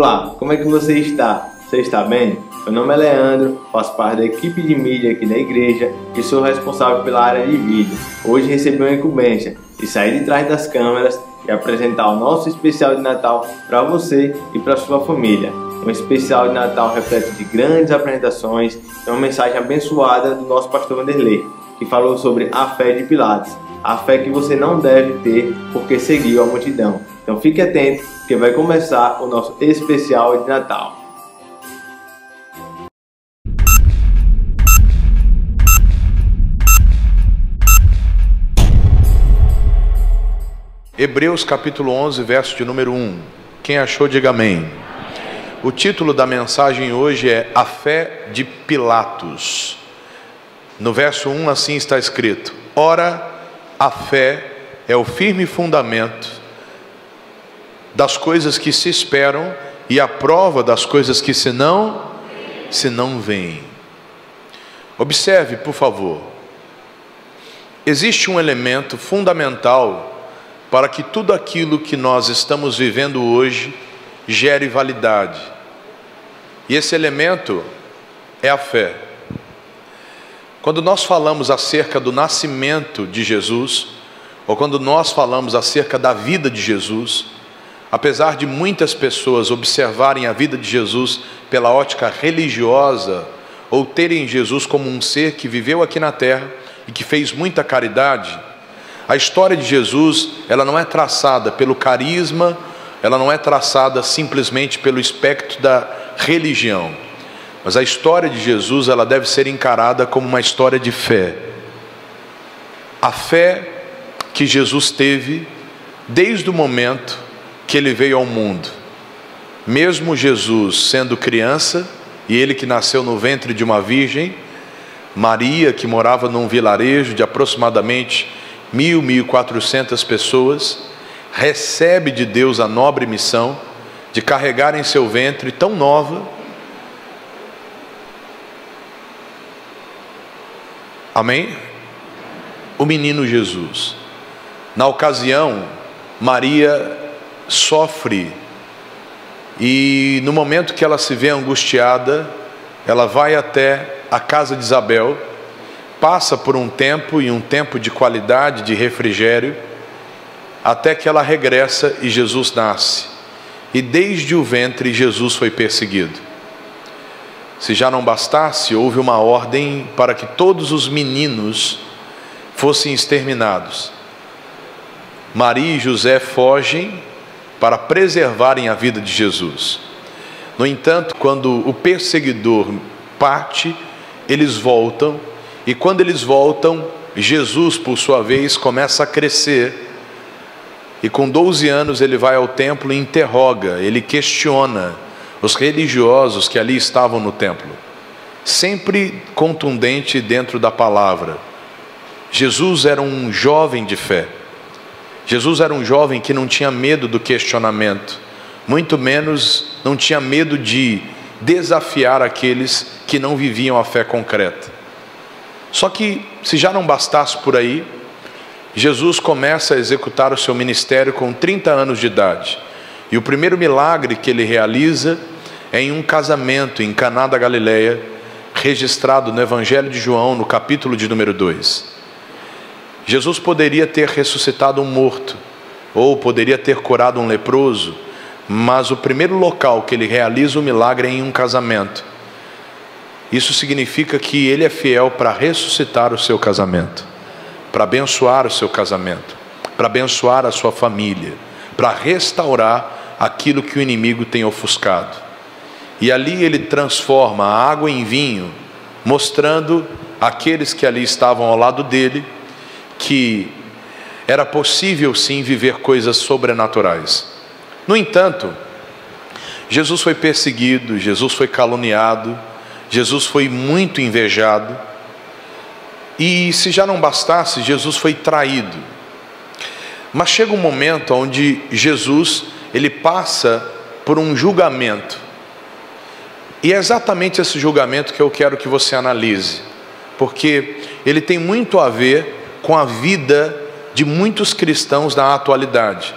Olá, como é que você está? Você está bem? Meu nome é Leandro, faço parte da equipe de mídia aqui da igreja e sou responsável pela área de vídeo. Hoje recebi uma incumbência de sair de trás das câmeras e apresentar o nosso especial de Natal para você e para sua família. Um especial de Natal repleto de grandes apresentações e uma mensagem abençoada do nosso pastor Vanderlei, que falou sobre a fé de Pilatos, a fé que você não deve ter porque seguiu a multidão. Então fique atento, porque vai começar o nosso especial de Natal. Hebreus capítulo 11, verso de número 1. Quem achou, diga amém. O título da mensagem hoje é A Fé de Pilatos. No verso 1 assim está escrito: Ora, a fé é o firme fundamento das coisas que se esperam e a prova das coisas que se não veem. Observe, por favor. Existe um elemento fundamental para que tudo aquilo que nós estamos vivendo hoje gere validade. E esse elemento é a fé. Quando nós falamos acerca do nascimento de Jesus, ou quando nós falamos acerca da vida de Jesus, apesar de muitas pessoas observarem a vida de Jesus pela ótica religiosa, ou terem Jesus como um ser que viveu aqui na terra e que fez muita caridade, a história de Jesus, ela não é traçada pelo carisma, ela não é traçada simplesmente pelo espectro da religião, mas a história de Jesus, ela deve ser encarada como uma história de fé. A fé que Jesus teve desde o momento que ele veio ao mundo. Mesmo Jesus sendo criança, e ele que nasceu no ventre de uma virgem, Maria, que morava num vilarejo de aproximadamente 1.400 pessoas, recebe de Deus a nobre missão de carregar em seu ventre, tão nova, amém? O menino Jesus. Na ocasião, Maria sofre, e no momento que ela se vê angustiada, ela vai até a casa de Isabel, passa por um tempo, e um tempo de qualidade, de refrigério, até que ela regressa e Jesus nasce. E desde o ventre Jesus foi perseguido. Se já não bastasse, houve uma ordem para que todos os meninos fossem exterminados. Maria e José fogem para preservarem a vida de Jesus. No entanto, quando o perseguidor parte, eles voltam, e quando eles voltam, Jesus, por sua vez, começa a crescer, e com 12 anos ele vai ao templo e interroga, ele questiona os religiosos que ali estavam no templo, sempre contundente dentro da palavra. Jesus era um jovem de fé. Jesus era um jovem que não tinha medo do questionamento, muito menos não tinha medo de desafiar aqueles que não viviam a fé concreta. Só que, se já não bastasse por aí, Jesus começa a executar o seu ministério com 30 anos de idade. E o primeiro milagre que ele realiza é em um casamento em Caná da Galileia, registrado no Evangelho de João, no capítulo de número 2. Jesus poderia ter ressuscitado um morto, ou poderia ter curado um leproso, mas o primeiro local que ele realiza o milagre é em um casamento. Isso significa que ele é fiel para ressuscitar o seu casamento, para abençoar o seu casamento, para abençoar a sua família, para restaurar aquilo que o inimigo tem ofuscado. E ali ele transforma a água em vinho, mostrando àqueles que ali estavam ao lado dele que era possível sim viver coisas sobrenaturais. No entanto, Jesus foi perseguido, Jesus foi caluniado, Jesus foi muito invejado, e se já não bastasse, Jesus foi traído. Mas chega um momento onde Jesus, ele passa por um julgamento, e é exatamente esse julgamento que eu quero que você analise, porque ele tem muito a ver com a vida de muitos cristãos na atualidade.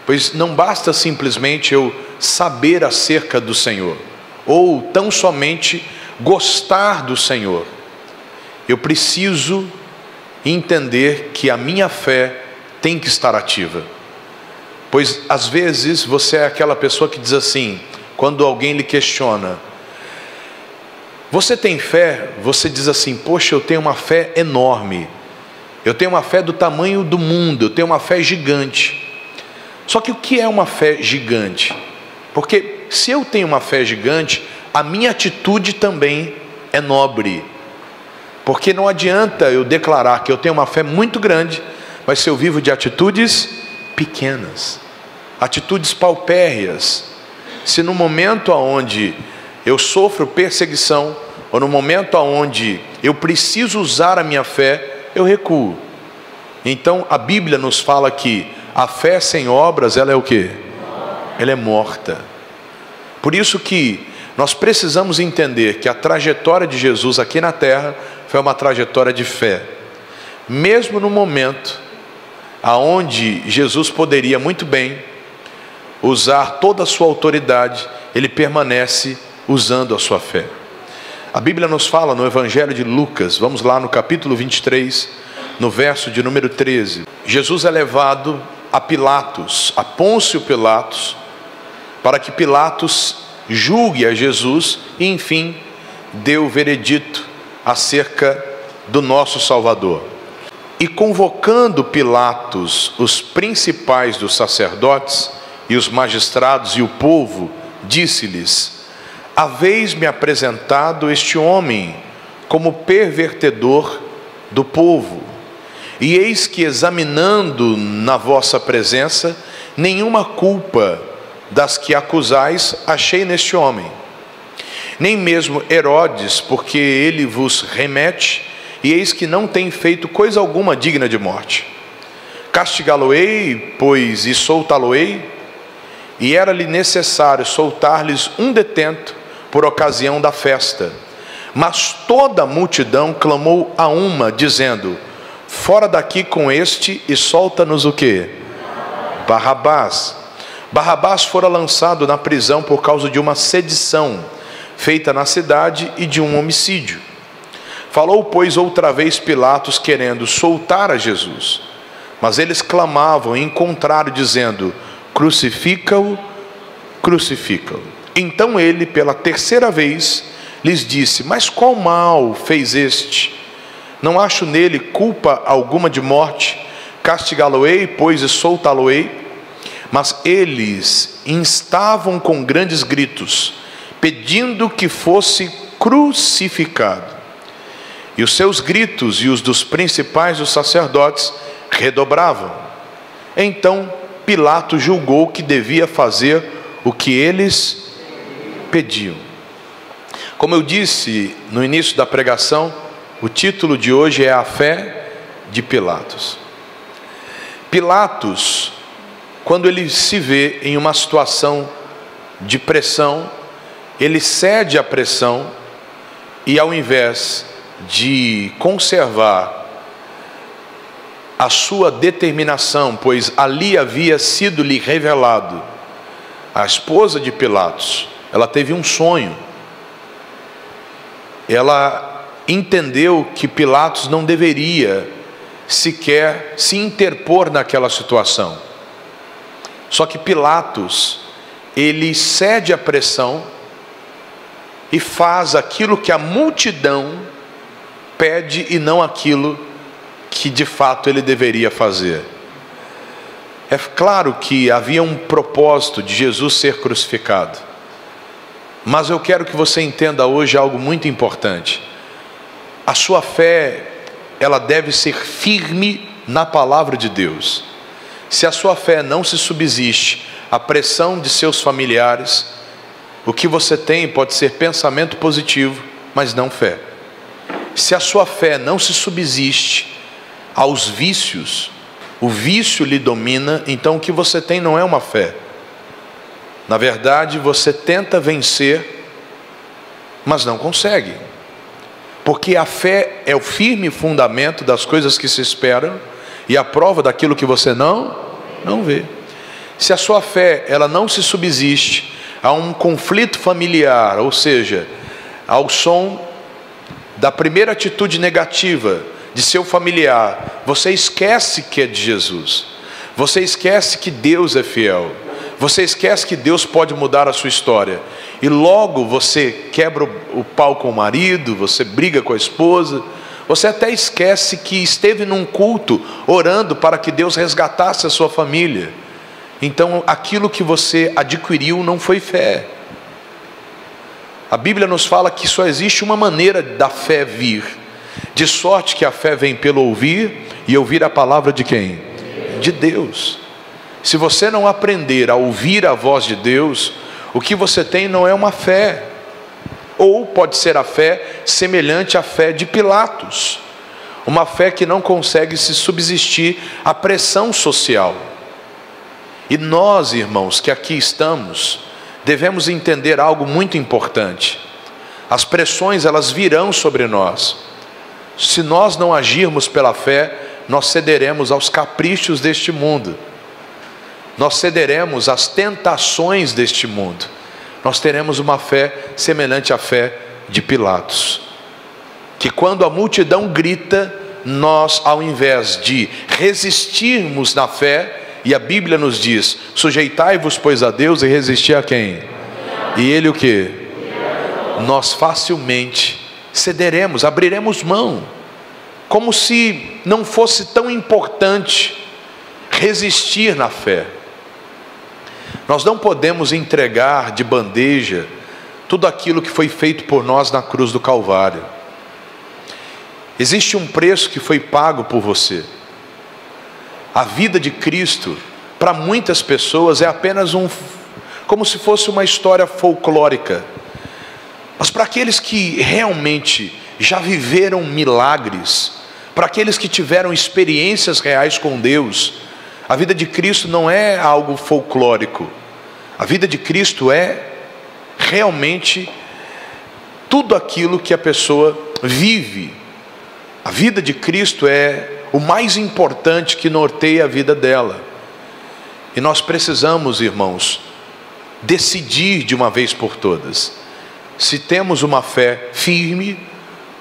Pois não basta simplesmente eu saber acerca do Senhor, ou tão somente gostar do Senhor. Eu preciso entender que a minha fé tem que estar ativa. Pois às vezes você é aquela pessoa que diz assim, quando alguém lhe questiona: você tem fé? Você diz assim: poxa, eu tenho uma fé enorme, eu tenho uma fé do tamanho do mundo, eu tenho uma fé gigante. Só que o que é uma fé gigante? Porque se eu tenho uma fé gigante, a minha atitude também é nobre. Porque não adianta eu declarar que eu tenho uma fé muito grande, mas se eu vivo de atitudes pequenas, atitudes paupérrias, se no momento onde eu sofro perseguição, ou no momento onde eu preciso usar a minha fé, eu recuo. Então a Bíblia nos fala que a fé sem obras, ela é o quê? Ela é morta. Por isso que nós precisamos entender que a trajetória de Jesus aqui na terra foi uma trajetória de fé. Mesmo no momento aonde Jesus poderia muito bem usar toda a sua autoridade, ele permanece usando a sua fé. A Bíblia nos fala no Evangelho de Lucas, vamos lá no capítulo 23, no verso de número 13. Jesus é levado a Pilatos, a Pôncio Pilatos, para que Pilatos julgue a Jesus e enfim dê o veredito acerca do nosso Salvador. E convocando Pilatos os principais dos sacerdotes e os magistrados e o povo, disse-lhes: haveis-me apresentado este homem como pervertedor do povo, e eis que, examinando na vossa presença, nenhuma culpa das que acusais achei neste homem, nem mesmo Herodes, porque ele vos remete, e eis que não tem feito coisa alguma digna de morte. Castigá-lo-ei, pois, e soltá-lo-ei? E era-lhe necessário soltar-lhes um detento por ocasião da festa. Mas toda a multidão clamou a uma, dizendo: fora daqui com este e solta-nos o quê? Barrabás. Barrabás fora lançado na prisão por causa de uma sedição feita na cidade e de um homicídio. Falou, pois, outra vez Pilatos, querendo soltar a Jesus. Mas eles clamavam em contrário, dizendo: crucifica-o, crucifica-o. Então ele, pela terceira vez, lhes disse: mas qual mal fez este? Não acho nele culpa alguma de morte. Castigá-lo-ei, pois, e soltá-lo-ei. Mas eles instavam com grandes gritos, pedindo que fosse crucificado. E os seus gritos e os dos principais dos sacerdotes redobravam. Então Pilatos julgou que devia fazer o que eles pediam. Como eu disse no início da pregação, o título de hoje é a fé de Pilatos. Pilatos, quando ele se vê em uma situação de pressão, ele cede à pressão e, ao invés de conservar a sua determinação, pois ali havia sido lhe revelado, a esposa de Pilatos, ela teve um sonho. Ela entendeu que Pilatos não deveria sequer se interpor naquela situação. Só que Pilatos, ele cede à pressão e faz aquilo que a multidão pede e não aquilo que de fato ele deveria fazer. É claro que havia um propósito de Jesus ser crucificado, mas eu quero que você entenda hoje algo muito importante. A sua fé, ela deve ser firme na palavra de Deus. Se a sua fé não se subsiste à pressão de seus familiares, o que você tem pode ser pensamento positivo, mas não fé. Se a sua fé não se subsiste aos vícios, o vício lhe domina, então o que você tem não é uma fé. Na verdade, você tenta vencer, mas não consegue. Porque a fé é o firme fundamento das coisas que se esperam e a prova daquilo que você não vê. Se a sua fé ela não se subsiste há um conflito familiar, ou seja, ao som da primeira atitude negativa de seu familiar, você esquece que é de Jesus, você esquece que Deus é fiel, você esquece que Deus pode mudar a sua história, e logo você quebra o pau com o marido, você briga com a esposa, você até esquece que esteve num culto orando para que Deus resgatasse a sua família. Então aquilo que você adquiriu não foi fé. A Bíblia nos fala que só existe uma maneira da fé vir, de sorte que a fé vem pelo ouvir, e ouvir a palavra de quem? De Deus. Se você não aprender a ouvir a voz de Deus, o que você tem não é uma fé, ou pode ser a fé semelhante à fé de Pilatos, uma fé que não consegue se subsistir à pressão social. E nós, irmãos, que aqui estamos, devemos entender algo muito importante. As pressões, elas virão sobre nós. Se nós não agirmos pela fé, nós cederemos aos caprichos deste mundo, nós cederemos às tentações deste mundo, nós teremos uma fé semelhante à fé de Pilatos, que quando a multidão grita, nós, ao invés de resistirmos na fé, e a Bíblia nos diz: sujeitai-vos, pois, a Deus, e resistir a quem? E Ele o quê? Nós facilmente cederemos, abriremos mão, como se não fosse tão importante resistir na fé. Nós não podemos entregar de bandeja tudo aquilo que foi feito por nós na cruz do Calvário. Existe um preço que foi pago por você. A vida de Cristo, para muitas pessoas, é apenas como se fosse uma história folclórica. Mas para aqueles que realmente já viveram milagres, para aqueles que tiveram experiências reais com Deus, a vida de Cristo não é algo folclórico. A vida de Cristo é realmente tudo aquilo que a pessoa vive. A vida de Cristo é o mais importante que norteia a vida dela. E nós precisamos, irmãos, decidir de uma vez por todas se temos uma fé firme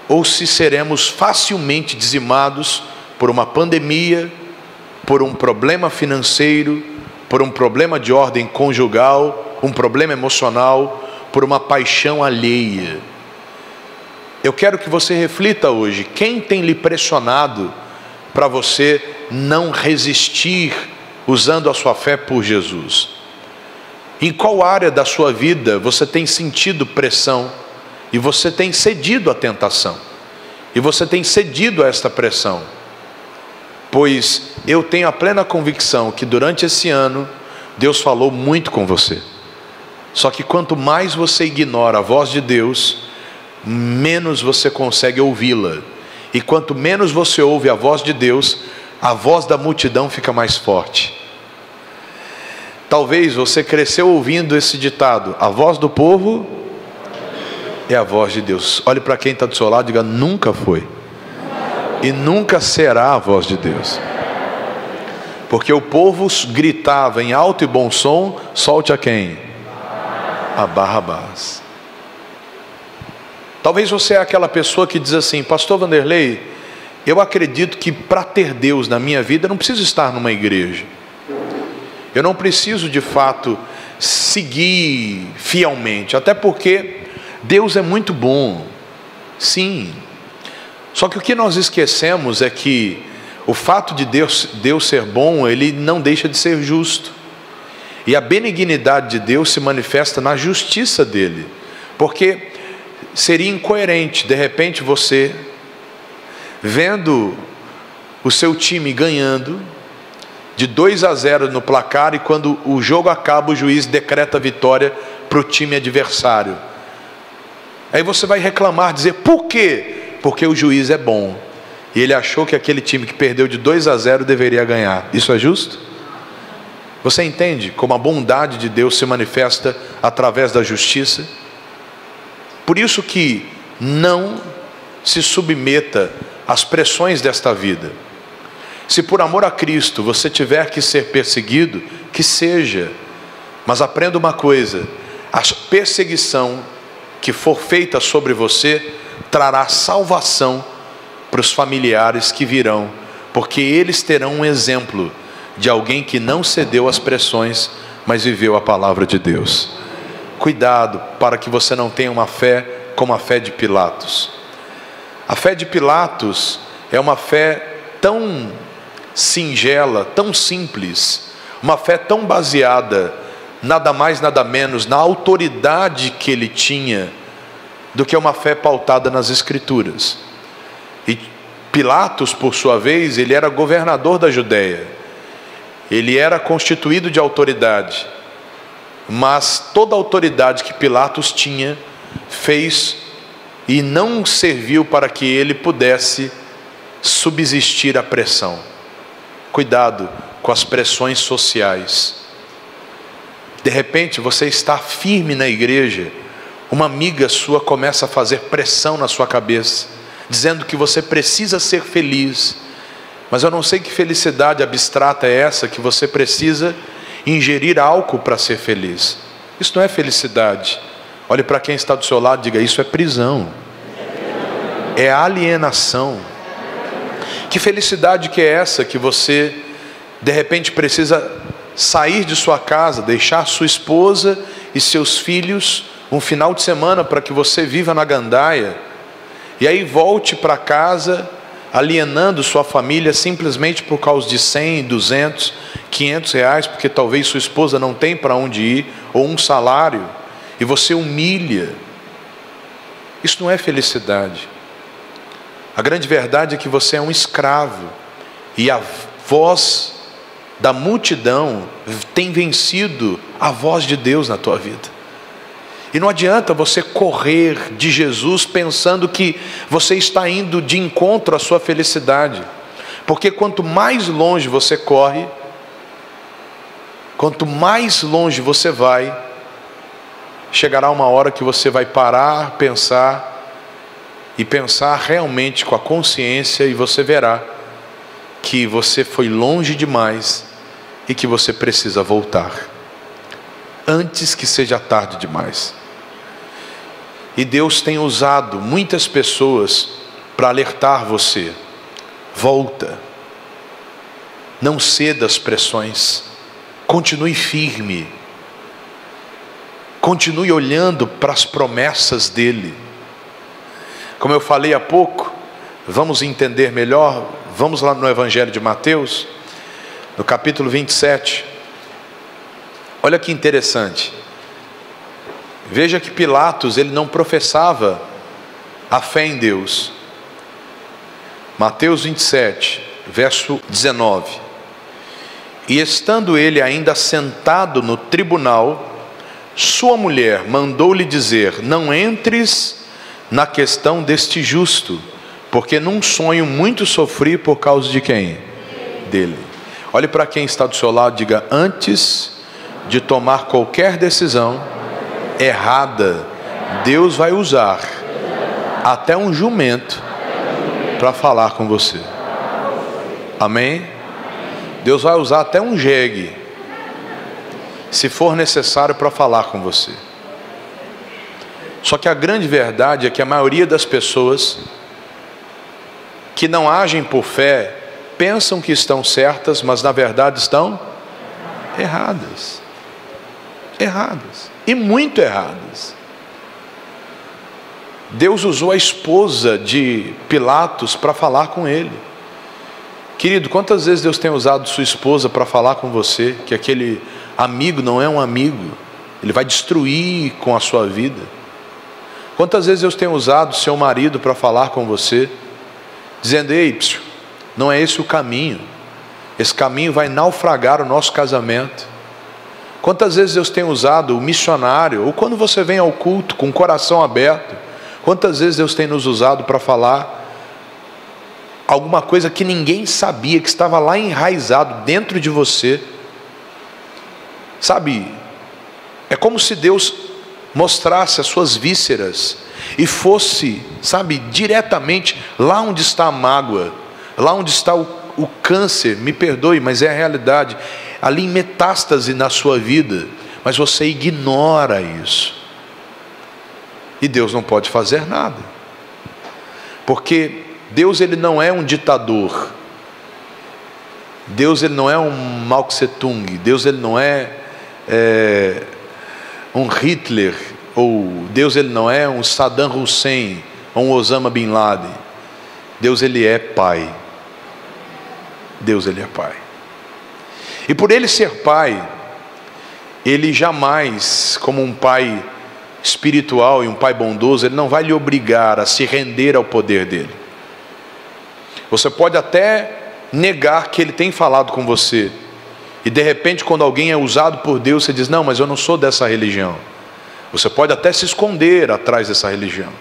ou se seremos facilmente dizimados por uma pandemia, por um problema financeiro, por um problema de ordem conjugal, um problema emocional, por uma paixão alheia. Eu quero que você reflita hoje: quem tem lhe pressionado para você não resistir usando a sua fé por Jesus? Em qual área da sua vida você tem sentido pressão e você tem cedido à tentação, e você tem cedido a esta pressão? Pois eu tenho a plena convicção que durante esse ano Deus falou muito com você. Só que quanto mais você ignora a voz de Deus, menos você consegue ouvi-la. E quanto menos você ouve a voz de Deus, a voz da multidão fica mais forte. Talvez você cresceu ouvindo esse ditado: a voz do povo é a voz de Deus. Olhe para quem está do seu lado e diga: nunca foi e nunca será a voz de Deus. Porque o povo gritava em alto e bom som: solte a quem? A Barrabás. Talvez você é aquela pessoa que diz assim: pastor Vanderlei, eu acredito que para ter Deus na minha vida eu não preciso estar numa igreja, eu não preciso de fato seguir fielmente, até porque Deus é muito bom. Sim, só que o que nós esquecemos é que o fato de Deus ser bom, Ele não deixa de ser justo, e a benignidade de Deus se manifesta na justiça dEle. Porque seria incoerente, de repente, você vendo o seu time ganhando de 2-0 no placar, e quando o jogo acaba, o juiz decreta a vitória para o time adversário. Aí você vai reclamar, dizer: por quê? Porque o juiz é bom, e ele achou que aquele time que perdeu de 2-0 deveria ganhar. Isso é justo? Você entende como a bondade de Deus se manifesta através da justiça? Por isso que não se submeta às pressões desta vida. Se por amor a Cristo você tiver que ser perseguido, que seja. Mas aprenda uma coisa: a perseguição que for feita sobre você trará salvação para os familiares que virão, porque eles terão um exemplo de alguém que não cedeu às pressões, mas viveu a palavra de Deus. Cuidado para que você não tenha uma fé como a fé de Pilatos. A fé de Pilatos é uma fé tão singela, tão simples, uma fé tão baseada, nada mais nada menos, na autoridade que ele tinha, do que uma fé pautada nas Escrituras. E Pilatos, por sua vez, ele era governador da Judéia, ele era constituído de autoridade, mas toda a autoridade que Pilatos tinha, fez e não serviu para que ele pudesse subsistir à pressão. Cuidado com as pressões sociais. De repente você está firme na igreja, uma amiga sua começa a fazer pressão na sua cabeça, dizendo que você precisa ser feliz, mas eu não sei que felicidade abstrata é essa, que você precisa ingerir álcool para ser feliz. Isso não é felicidade. Olhe para quem está do seu lado e diga: isso é prisão, é alienação. Que felicidade que é essa, que você de repente precisa sair de sua casa, deixar sua esposa e seus filhos um final de semana para que você viva na gandaia, e aí volte para casa alienando sua família simplesmente por causa de 100, 200, 500 reais, porque talvez sua esposa não tem para onde ir, ou um salário, e você humilha. Isso não é felicidade. A grande verdade é que você é um escravo, e a voz da multidão tem vencido a voz de Deus na tua vida. E não adianta você correr de Jesus pensando que você está indo de encontro à sua felicidade, porque quanto mais longe você corre, quanto mais longe você vai, chegará uma hora que você vai parar, pensar realmente com a consciência, e você verá que você foi longe demais e que você precisa voltar, antes que seja tarde demais. E Deus tem usado muitas pessoas para alertar você: volta, não ceda às pressões, continue firme, continue olhando para as promessas dEle. Como eu falei há pouco, vamos entender melhor, vamos lá no Evangelho de Mateus, no capítulo 27, olha que interessante. Veja que Pilatos, ele não professava a fé em Deus. Mateus 27, verso 19. E estando ele ainda sentado no tribunal, sua mulher mandou-lhe dizer: não entres na questão deste justo, porque num sonho muito sofri por causa de quem? Dele. Olhe para quem está do seu lado e diga: antes de tomar qualquer decisão errada, Deus vai usar até um jumento para falar com você. Amém? Deus vai usar até um jegue, se for necessário, para falar com você. Só que a grande verdade é que a maioria das pessoas que não agem por fé pensam que estão certas, mas na verdade estão erradas. Erradas. E muito erradas. Deus usou a esposa de Pilatos para falar com ele. Querido, quantas vezes Deus tem usado sua esposa para falar com você que aquele amigo não é um amigo, ele vai destruir com a sua vida? Quantas vezes Deus tem usado seu marido para falar com você, dizendo: ei, não é esse o caminho, esse caminho vai naufragar o nosso casamento. Quantas vezes Deus tem usado o missionário, ou quando você vem ao culto com o coração aberto, quantas vezes Deus tem nos usado para falar alguma coisa que ninguém sabia, que estava lá enraizado dentro de você. Sabe, é como se Deus mostrasse as suas vísceras e fosse, sabe, diretamente lá onde está a mágoa, lá onde está o câncer, me perdoe, mas é a realidade, ali em metástase na sua vida, mas você ignora isso. E Deus não pode fazer nada, porque Deus, ele não é um ditador. Deus, ele não é um Mao Tse Tung. Deus, ele não é um Hitler, ou Deus, ele não é um Saddam Hussein ou um Osama Bin Laden. Deus, ele é Pai. Deus, ele é Pai. E por ele ser Pai, ele jamais, como um Pai espiritual e um Pai bondoso, ele não vai lhe obrigar a se render ao poder dele. Você pode até negar que ele tem falado com você, e de repente, quando alguém é usado por Deus, você diz: não, mas eu não sou dessa religião. Você pode até se esconder atrás dessa religião,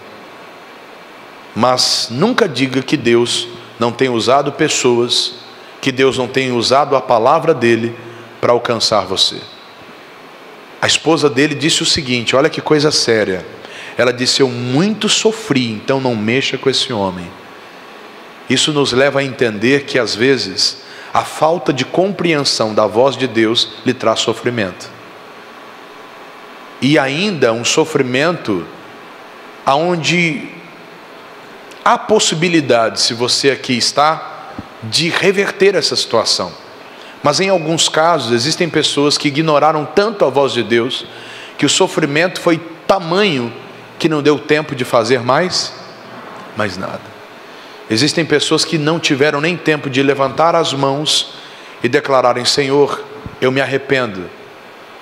mas nunca diga que Deus não tem usado pessoas, que Deus não tem usado a palavra dele para alcançar você. A esposa dele disse o seguinte, olha que coisa séria. Ela disse: eu muito sofri, então não mexa com esse homem. Isso nos leva a entender que às vezes a falta de compreensão da voz de Deus lhe traz sofrimento. E ainda um sofrimento onde há possibilidade, se você aqui está, de reverter essa situação. Mas em alguns casos existem pessoas que ignoraram tanto a voz de Deus, que o sofrimento foi tamanho que não deu tempo de fazer mais nada. Existem pessoas que não tiveram nem tempo de levantar as mãos e declararem: Senhor, eu me arrependo,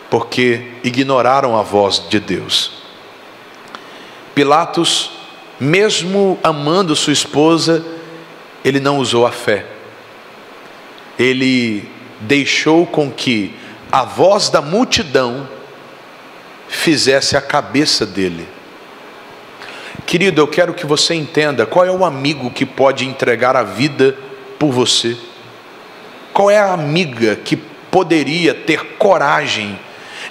porque ignoraram a voz de Deus. Pilatos, mesmo amando sua esposa, ele não usou a fé. Ele deixou com que a voz da multidão fizesse a cabeça dele. Querido, eu quero que você entenda qual é o amigo que pode entregar a vida por você. Qual é a amiga que poderia ter coragem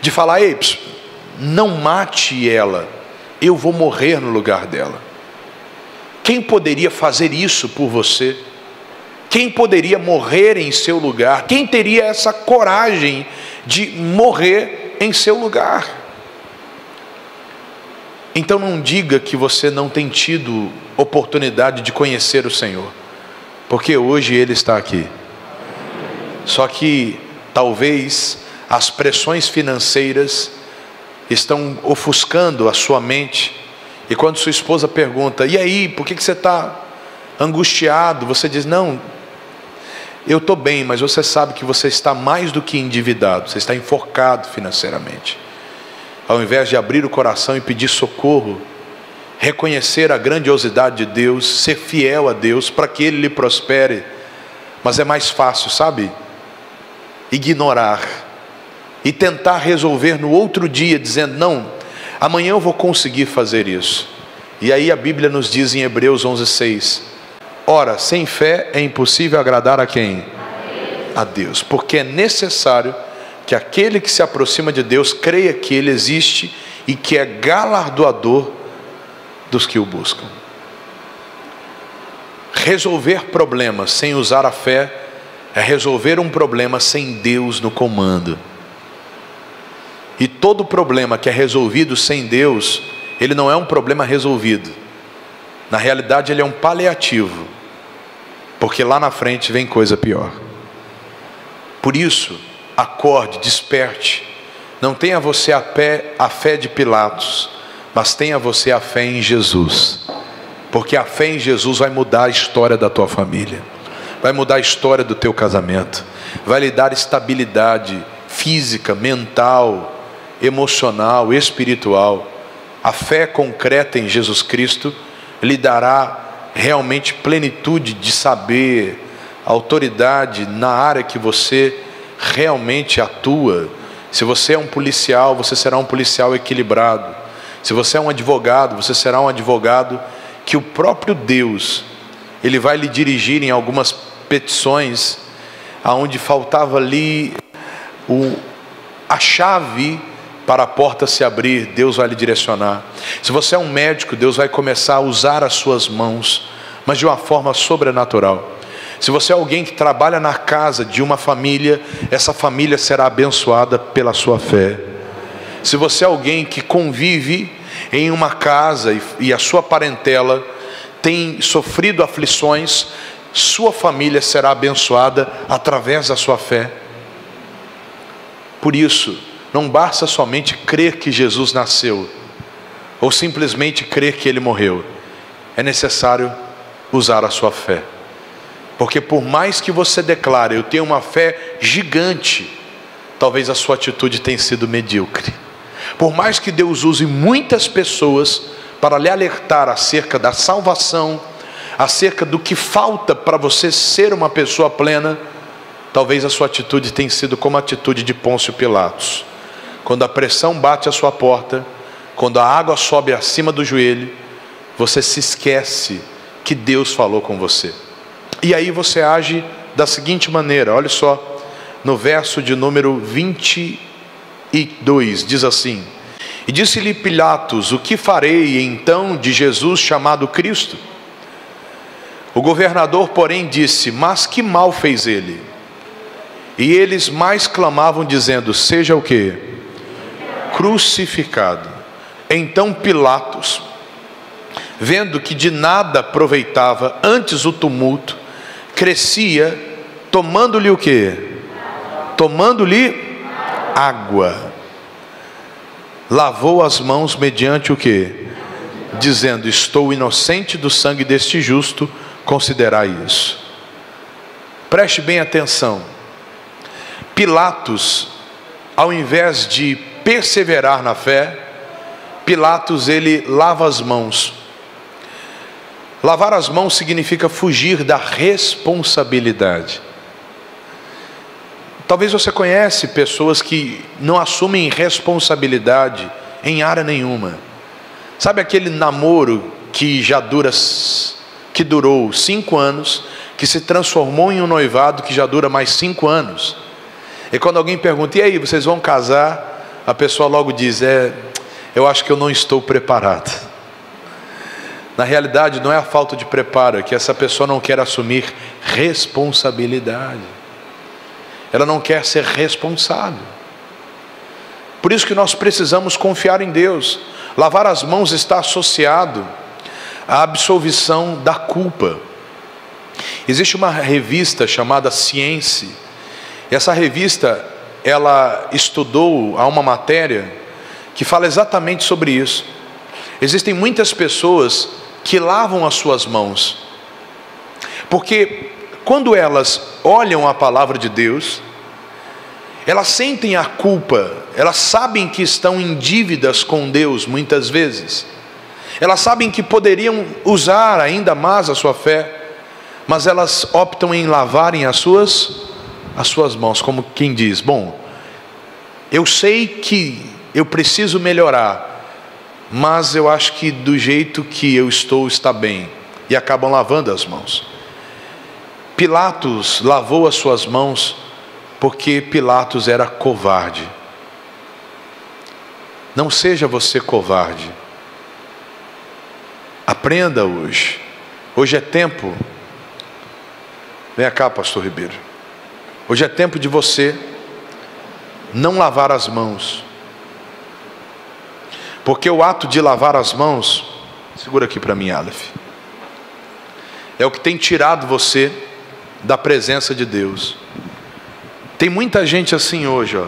de falar: ei, não mate ela, eu vou morrer no lugar dela. Quem poderia fazer isso por você? Quem poderia morrer em seu lugar? Quem teria essa coragem de morrer em seu lugar? Então não diga que você não tem tido oportunidade de conhecer o Senhor, porque hoje Ele está aqui. Só que talvez as pressões financeiras estão ofuscando a sua mente, e quando sua esposa pergunta: e aí, por que você está angustiado? Você diz: não, eu estou bem, mas você sabe que você está mais do que endividado, você está enforcado financeiramente. Ao invés de abrir o coração e pedir socorro, reconhecer a grandiosidade de Deus, ser fiel a Deus para que Ele lhe prospere. Mas é mais fácil, sabe? Ignorar e tentar resolver no outro dia, dizendo: não, amanhã eu vou conseguir fazer isso. E aí a Bíblia nos diz em Hebreus 11:6: ora, sem fé é impossível agradar a quem? A Deus, porque é necessário que aquele que se aproxima de Deus creia que Ele existe e que é galardoador dos que o buscam. Resolver problemas sem usar a fé é resolver um problema sem Deus no comando. E todo problema que é resolvido sem Deus, ele não é um problema resolvido. Na realidade, ele é um paliativo, porque lá na frente vem coisa pior. Por isso, acorde, desperte. Não tenha você a fé de Pilatos, mas tenha você a fé em Jesus, porque a fé em Jesus vai mudar a história da tua família, vai mudar a história do teu casamento, vai lhe dar estabilidade física, mental, emocional, espiritual. A fé concreta em Jesus Cristo lhe dará realmente plenitude de saber, autoridade na área que você realmente atua. Se você é um policial, você será um policial equilibrado. Se você é um advogado, você será um advogado que o próprio Deus, Ele vai lhe dirigir em algumas petições aonde faltava ali a chave para a porta se abrir. Deus vai lhe direcionar. Se você é um médico, Deus vai começar a usar as suas mãos, mas de uma forma sobrenatural. Se você é alguém que trabalha na casa de uma família, essa família será abençoada pela sua fé. Se você é alguém que convive em uma casa e a sua parentela tem sofrido aflições, sua família será abençoada através da sua fé. Por isso, não basta somente crer que Jesus nasceu, ou simplesmente crer que Ele morreu. É necessário usar a sua fé. Porque por mais que você declare, eu tenho uma fé gigante, talvez a sua atitude tenha sido medíocre. Por mais que Deus use muitas pessoas para lhe alertar acerca da salvação, acerca do que falta para você ser uma pessoa plena, talvez a sua atitude tenha sido como a atitude de Pôncio Pilatos. Quando a pressão bate à sua porta, quando a água sobe acima do joelho, você se esquece que Deus falou com você. E aí você age da seguinte maneira, olha só, no verso de número 22, diz assim: e disse-lhe Pilatos, o que farei então de Jesus chamado Cristo? O governador, porém, disse, mas que mal fez ele? E eles mais clamavam, dizendo, seja o quê? Crucificado. Então Pilatos, vendo que de nada aproveitava, antes o tumulto crescia, tomando-lhe o quê? Tomando-lhe água, lavou as mãos mediante o quê? Dizendo, estou inocente do sangue deste justo, considerai isso. Preste bem atenção. Pilatos, ao invés de perseverar na fé, Pilatos ele lava as mãos. Lavar as mãos significa fugir da responsabilidade. Talvez você conhece pessoas que não assumem responsabilidade em área nenhuma. Sabe aquele namoro que durou 5 anos, que se transformou em um noivado que já dura mais 5 anos? E quando alguém pergunta, e aí, vocês vão casar? A pessoa logo diz, eu acho que eu não estou preparado. Na realidade não é a falta de preparo, é que essa pessoa não quer assumir responsabilidade. Ela não quer ser responsável. Por isso que nós precisamos confiar em Deus. Lavar as mãos está associado à absolvição da culpa. Existe uma revista chamada Ciência. Essa revista, ela estudou há uma matéria que fala exatamente sobre isso. Existem muitas pessoas que lavam as suas mãos, porque quando elas olham a palavra de Deus, elas sentem a culpa, elas sabem que estão em dívidas com Deus muitas vezes, elas sabem que poderiam usar ainda mais a sua fé, mas elas optam em lavarem as suas mãos, como quem diz, bom, eu sei que eu preciso melhorar, mas eu acho que do jeito que eu estou está bem, e acabam lavando as mãos. Pilatos lavou as suas mãos porque Pilatos era covarde. Não seja você covarde. Aprenda hoje. Hoje é tempo. Vem cá, pastor Ribeiro. Hoje é tempo de você não lavar as mãos. Porque o ato de lavar as mãos, segura aqui para mim, Aleph, é o que tem tirado você da presença de Deus. Tem muita gente assim hoje, ó,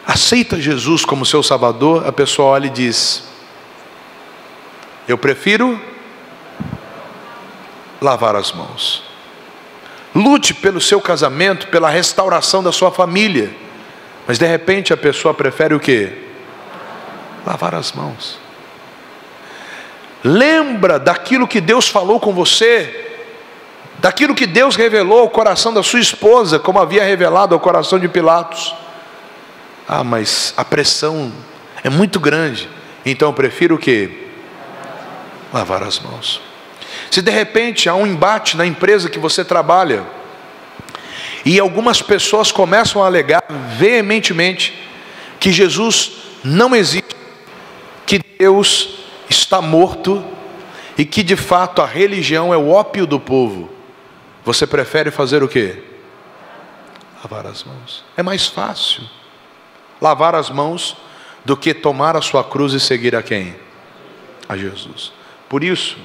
aceita Jesus como seu Salvador, a pessoa olha e diz, eu prefiro lavar as mãos. Lute pelo seu casamento, pela restauração da sua família, mas de repente a pessoa prefere o quê? Lavar as mãos. Lembra daquilo que Deus falou com você, daquilo que Deus revelou ao coração da sua esposa, como havia revelado ao coração de Pilatos. Ah, mas a pressão é muito grande, então eu prefiro o quê? Lavar as mãos. Se de repente há um embate na empresa que você trabalha, e algumas pessoas começam a alegar veementemente que Jesus não existe, que Deus está morto e que de fato a religião é o ópio do povo, você prefere fazer o quê? Lavar as mãos. É mais fácil lavar as mãos do que tomar a sua cruz e seguir a quem? A Jesus. Por isso,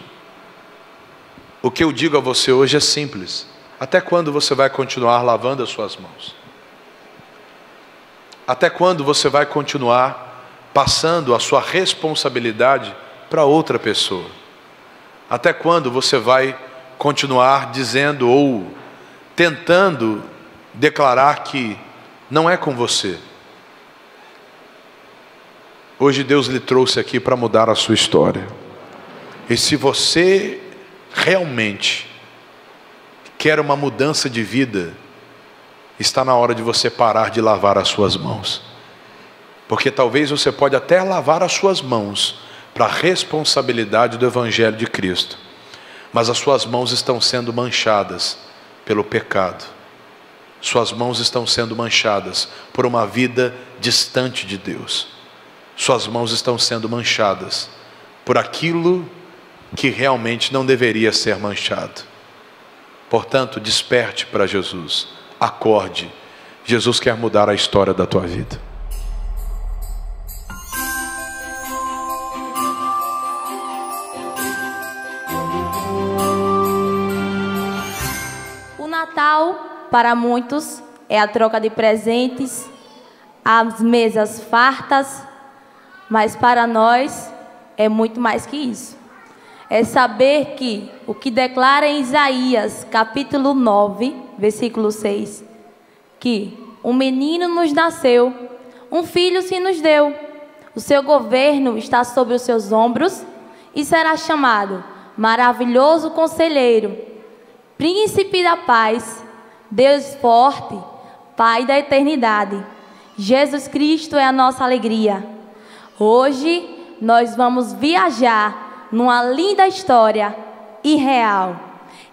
o que eu digo a você hoje é simples. Até quando você vai continuar lavando as suas mãos? Até quando você vai continuar passando a sua responsabilidade para outra pessoa? Até quando você vai continuar dizendo ou tentando declarar que não é com você? Hoje Deus lhe trouxe aqui para mudar a sua história. E se você realmente quer uma mudança de vida, está na hora de você parar de lavar as suas mãos. Porque talvez você pode até lavar as suas mãos para a responsabilidade do Evangelho de Cristo, mas as suas mãos estão sendo manchadas pelo pecado. Suas mãos estão sendo manchadas por uma vida distante de Deus. Suas mãos estão sendo manchadas por aquilo que realmente não deveria ser manchado. Portanto, desperte para Jesus. Acorde. Jesus quer mudar a história da tua vida. O Natal, para muitos, é a troca de presentes, as mesas fartas, mas para nós é muito mais que isso. É saber que o que declara em Isaías, capítulo 9, versículo 6, que um menino nos nasceu, um filho se nos deu, o seu governo está sobre os seus ombros e será chamado Maravilhoso Conselheiro, Príncipe da Paz, Deus Forte, Pai da Eternidade. Jesus Cristo é a nossa alegria. Hoje nós vamos viajar numa linda história irreal.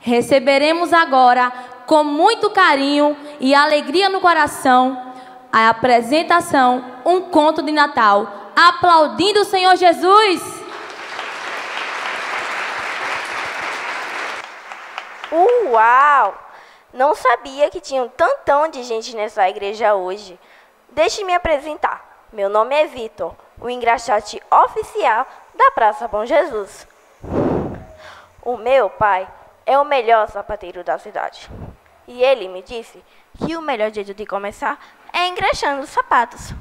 Receberemos agora, com muito carinho e alegria no coração, a apresentação, um conto de Natal, aplaudindo o Senhor Jesus. Uau! Não sabia que tinha um tantão de gente nessa igreja hoje. Deixe-me apresentar. Meu nome é Vitor, o engraxate oficial da Praça Bom Jesus. O meu pai é o melhor sapateiro da cidade. E ele me disse que o melhor jeito de começar é engraxando os sapatos.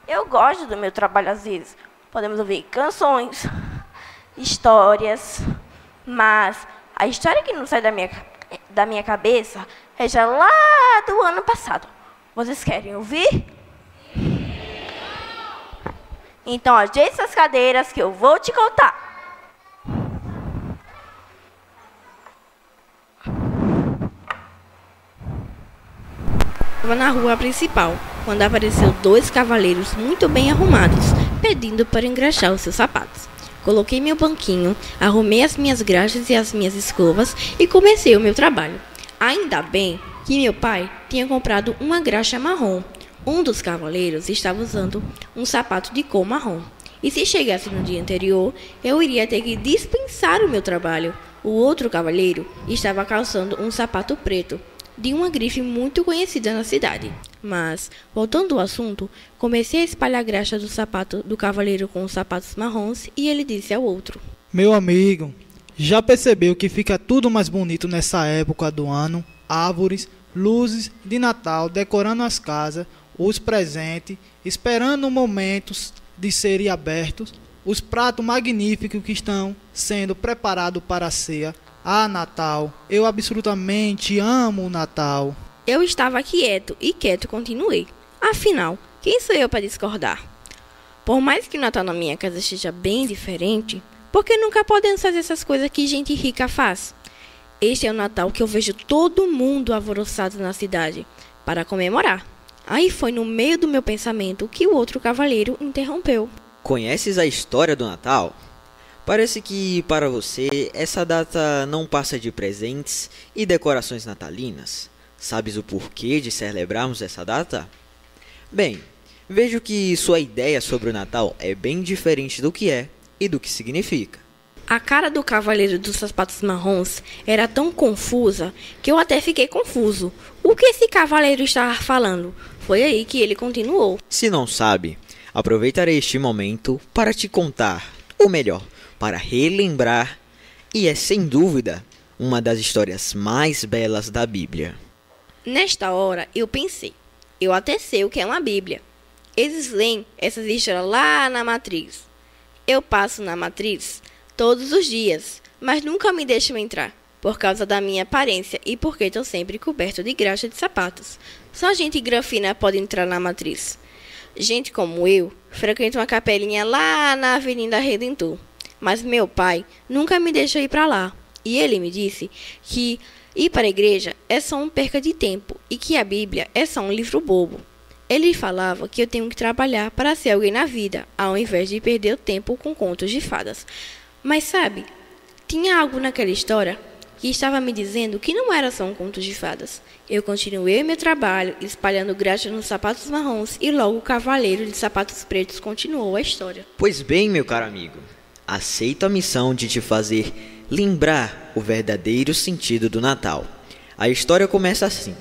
Eu gosto do meu trabalho às vezes. Podemos ouvir canções, histórias, mas a história que não sai da minha cabeça é já lá do ano passado. Vocês querem ouvir? Então ajeite essas cadeiras que eu vou te contar. Estava na rua principal, quando apareceu 2 cavaleiros muito bem arrumados, pedindo para engraxar os seus sapatos. Coloquei meu banquinho, arrumei as minhas graxas e as minhas escovas e comecei o meu trabalho. Ainda bem que meu pai tinha comprado uma graxa marrom. Um dos cavaleiros estava usando um sapato de cor marrom. E se chegasse no dia anterior, eu iria ter que dispensar o meu trabalho. O outro cavaleiro estava calçando um sapato preto, de uma grife muito conhecida na cidade. Mas, voltando ao assunto, comecei a espalhar a graxa do sapato do cavaleiro com os sapatos marrons e ele disse ao outro: Meu amigo, já percebeu que fica tudo mais bonito nessa época do ano? Árvores, luzes de Natal decorando as casas, os presentes, esperando momentos de serem abertos, os pratos magníficos que estão sendo preparados para a ceia. Ah, Natal, eu absolutamente amo o Natal. Eu estava quieto e quieto continuei. Afinal, quem sou eu para discordar? Por mais que o Natal na minha casa esteja bem diferente, por que nunca podemos fazer essas coisas que gente rica faz? Este é o Natal que eu vejo todo mundo alvoroçado na cidade para comemorar. Aí foi no meio do meu pensamento que o outro cavaleiro interrompeu. Conheces a história do Natal? Parece que, para você, essa data não passa de presentes e decorações natalinas. Sabes o porquê de celebrarmos essa data? Bem, vejo que sua ideia sobre o Natal é bem diferente do que é e do que significa. A cara do cavaleiro dos sapatos marrons era tão confusa que eu até fiquei confuso. O que esse cavaleiro estava falando? Foi aí que ele continuou. Se não sabe, Aproveitarei este momento para te contar, ou melhor, para relembrar, e é sem dúvida uma das histórias mais belas da Bíblia. Nesta hora eu pensei, eu até sei o que é uma Bíblia. Eles leem essas histórias lá na matriz. Eu passo na matriz todos os dias, mas nunca me deixam entrar, por causa da minha aparência e porque estou sempre coberto de graxa de sapatos. Só gente granfina pode entrar na matriz. Gente como eu frequenta uma capelinha lá na Avenida Redentor, mas meu pai nunca me deixou ir para lá. E ele me disse que ir para a igreja é só um perca de tempo e que a Bíblia é só um livro bobo. Ele falava que eu tenho que trabalhar para ser alguém na vida, ao invés de perder o tempo com contos de fadas. Mas sabe, tinha algo naquela história que estava me dizendo que não era só um conto de fadas. Eu continuei meu trabalho, espalhando graxa nos sapatos marrons, e logo o cavaleiro de sapatos pretos continuou a história. Pois bem, meu caro amigo, aceito a missão de te fazer lembrar o verdadeiro sentido do Natal. A história começa assim.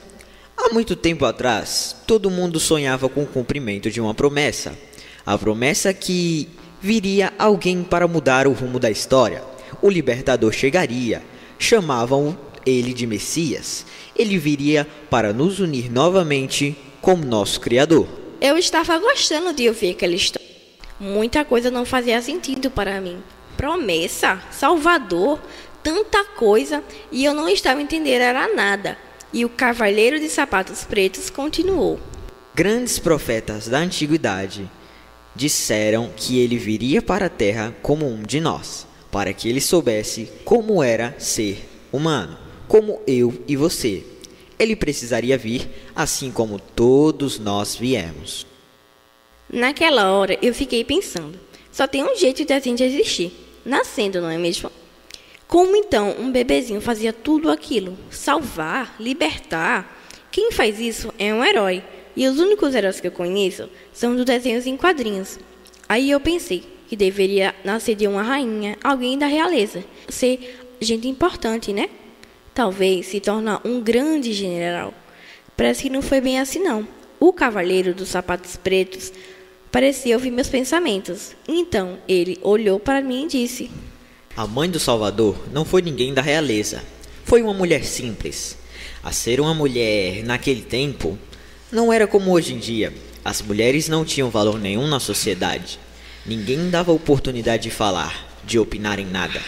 Há muito tempo atrás, todo mundo sonhava com o cumprimento de uma promessa. A promessa que viria alguém para mudar o rumo da história. O libertador chegaria. Chamavam ele de Messias. Ele viria para nos unir novamente com nosso Criador. Eu estava gostando de ouvir aquela história. Muita coisa não fazia sentido para mim. Promessa, Salvador, tanta coisa, e eu não estava entendendo era nada. E o cavaleiro de sapatos pretos continuou. Grandes profetas da antiguidade disseram que ele viria para a terra como um de nós, para que ele soubesse como era ser humano, como eu e você. Ele precisaria vir assim como todos nós viemos. Naquela hora eu fiquei pensando, só tem um jeito de a gente existir, nascendo, não é mesmo? Como então um bebezinho fazia tudo aquilo? Salvar, libertar? Quem faz isso é um herói, e os únicos heróis que eu conheço são dos desenhos em quadrinhos. Aí eu pensei que deveria nascer de uma rainha, alguém da realeza, ser gente importante, né? Talvez se tornar um grande general. Parece que não foi bem assim não. O cavaleiro dos sapatos pretos parecia ouvir meus pensamentos. Então ele olhou para mim e disse: A mãe do Salvador não foi ninguém da realeza. Foi uma mulher simples. A ser uma mulher naquele tempo não era como hoje em dia. As mulheres não tinham valor nenhum na sociedade. Ninguém dava oportunidade de falar, de opinar em nada,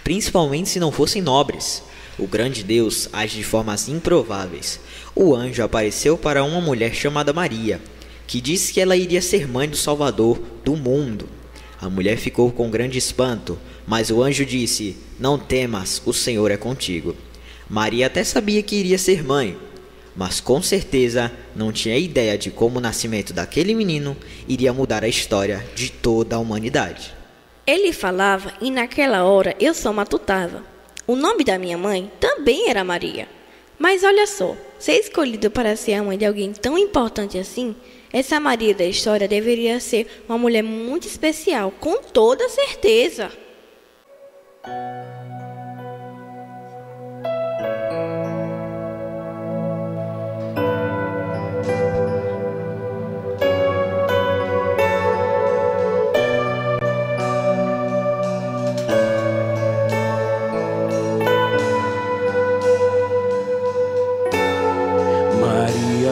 principalmente se não fossem nobres. O grande Deus age de formas improváveis. O anjo apareceu para uma mulher chamada Maria, que disse que ela iria ser mãe do Salvador do mundo. A mulher ficou com grande espanto, mas o anjo disse: Não temas, o Senhor é contigo. Maria até sabia que iria ser mãe, mas com certeza não tinha ideia de como o nascimento daquele menino iria mudar a história de toda a humanidade. Ele falava e naquela hora eu só matutava. O nome da minha mãe também era Maria. Mas olha só, ser escolhido para ser a mãe de alguém tão importante assim, essa Maria da história deveria ser uma mulher muito especial, com toda certeza.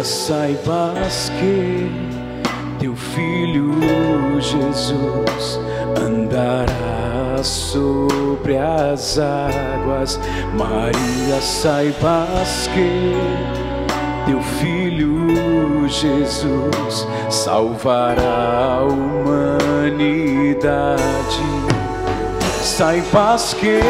Saibas que teu filho Jesus andará sobre as águas. Maria, saibas que teu filho Jesus salvará a humanidade. Saibas que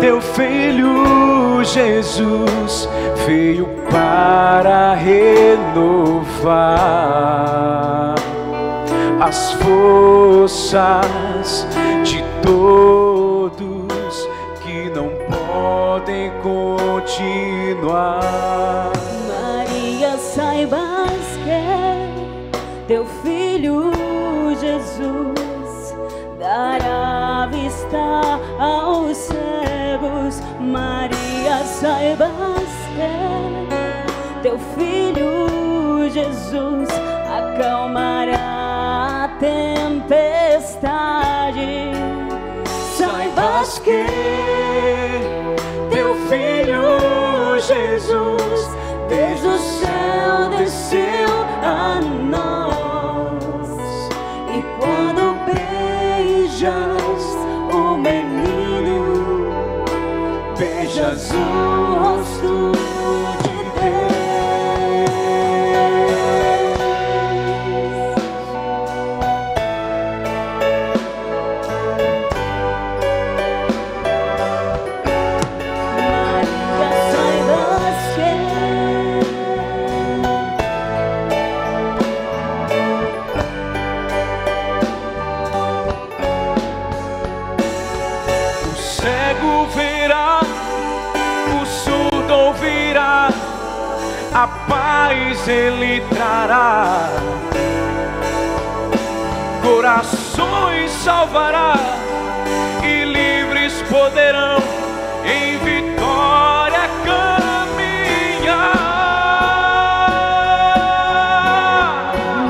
teu filho Jesus veio para renovar as forças de todos que não podem continuar. Maria, saibas que teu filho Jesus dará vista aos cegos. Maria, saibas que teu filho Jesus acalmará a tempestade. Saibas que teu filho Jesus desde o céu desceu a nós. E quando beijas o menino, Beijas o rosto de Deus. Maria, saibas que o cego verá, o surdo ouvirá, a paz ele trará, corações salvará e livres poderão em vitória caminhar.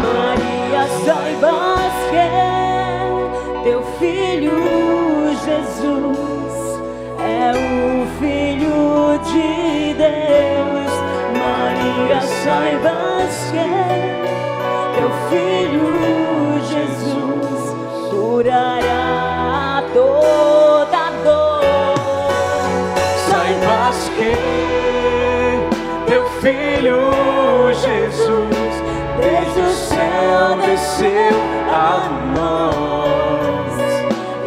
Maria, saibas que teu filho Jesus é o Filho de Deus. Maria, saibas que teu filho Jesus curará toda dor. Saibas que teu filho Jesus desde o céu desceu a nós,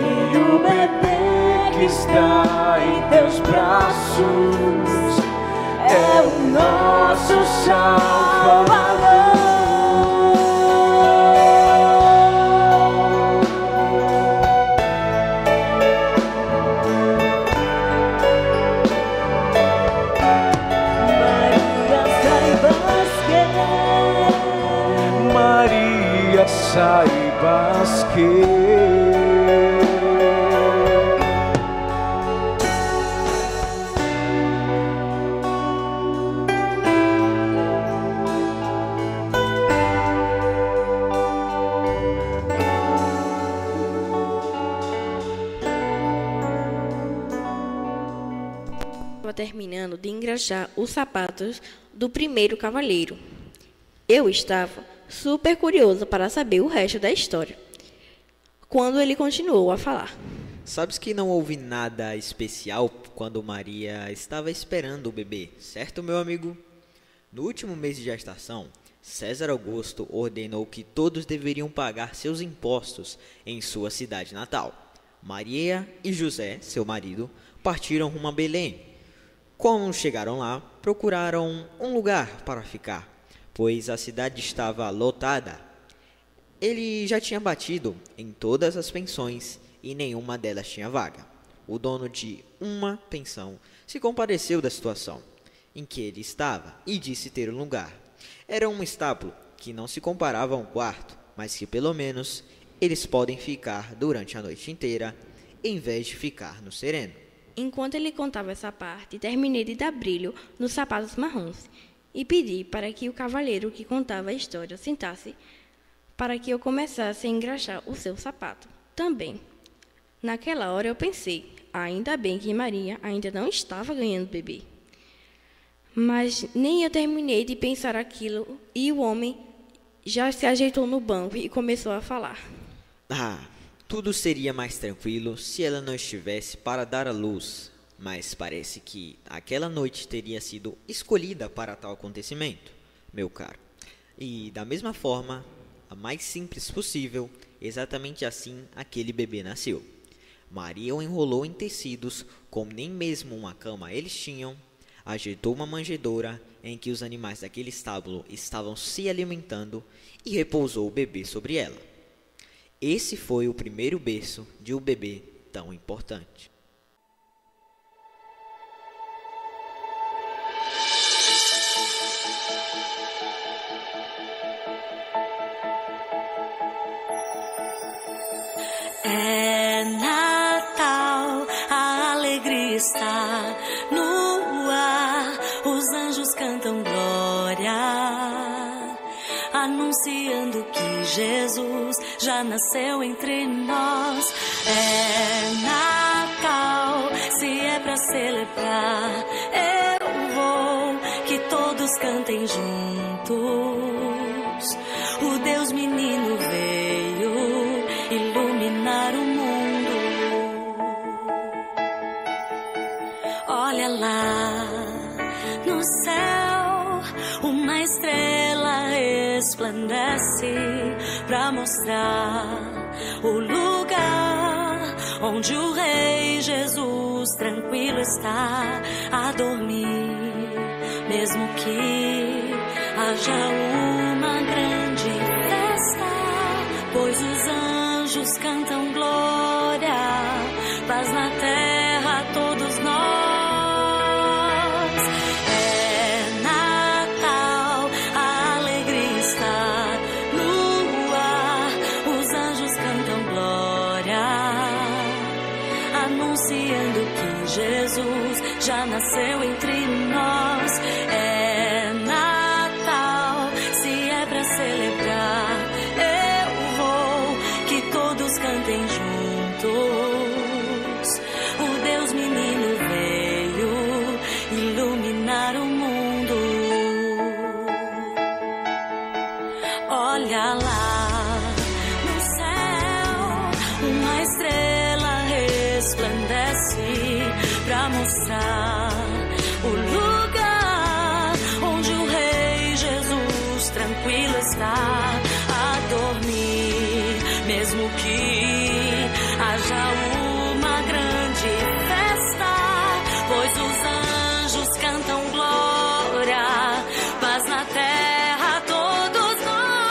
e o bebê que está em teus braços é o nosso Salvador. Maria, saibas que Maria, saibas que Estava terminando de engraxar os sapatos do primeiro cavaleiro. Eu estava super curiosa para saber o resto da história, quando ele continuou a falar. Sabes que não houve nada especial quando Maria estava esperando o bebê, certo, meu amigo? No último mês de gestação, César Augusto ordenou que todos deveriam pagar seus impostos em sua cidade natal. Maria e José, seu marido, partiram rumo a Belém. Quando chegaram lá, procuraram um lugar para ficar, pois a cidade estava lotada. Ele já tinha batido em todas as pensões e nenhuma delas tinha vaga. O dono de uma pensão se compadeceu da situação em que ele estava e disse ter um lugar. Era um estábulo que não se comparava a um quarto, mas que pelo menos eles podem ficar durante a noite inteira, em vez de ficar no sereno. Enquanto ele contava essa parte, terminei de dar brilho nos sapatos marrons e pedi para que o cavaleiro que contava a história sentasse para que eu começasse a engraxar o seu sapato também. Naquela hora eu pensei, ainda bem que Maria ainda não estava ganhando bebê. Mas nem eu terminei de pensar aquilo e o homem já se ajeitou no banco e começou a falar. Tudo seria mais tranquilo se ela não estivesse para dar à luz, mas parece que aquela noite teria sido escolhida para tal acontecimento, meu caro. E da mesma forma, a mais simples possível, exatamente assim aquele bebê nasceu. Maria o enrolou em tecidos, como nem mesmo uma cama eles tinham, ajeitou uma manjedoura em que os animais daquele estábulo estavam se alimentando e repousou o bebê sobre ela. Esse foi o primeiro berço de um bebê tão importante. É Natal, a alegria está no ar, os anjos cantam glória, anunciam anunciando que Jesus já nasceu entre nós. É Natal, se é pra celebrar, eu vou, que todos cantem juntos. O Deus menino veio iluminar o mundo. Olha lá no céu, uma estrela resplandece pra mostrar o lugar onde o Rei Jesus tranquilo está a dormir. Mesmo que haja uma grande festa, pois os anjos cantam glória, paz na terra a todos nós. Anunciando que Jesus já nasceu entre nós. É Natal, se é pra celebrar, eu vou, que todos cantem juntos. O Deus menino veio iluminar o mundo. Olha lá no céu, uma estrela resplandece pra mostrar o lugar onde o Rei Jesus tranquilo está a dormir. Mesmo que haja uma grande festa, pois os anjos cantam glória, paz na terra a todos nós.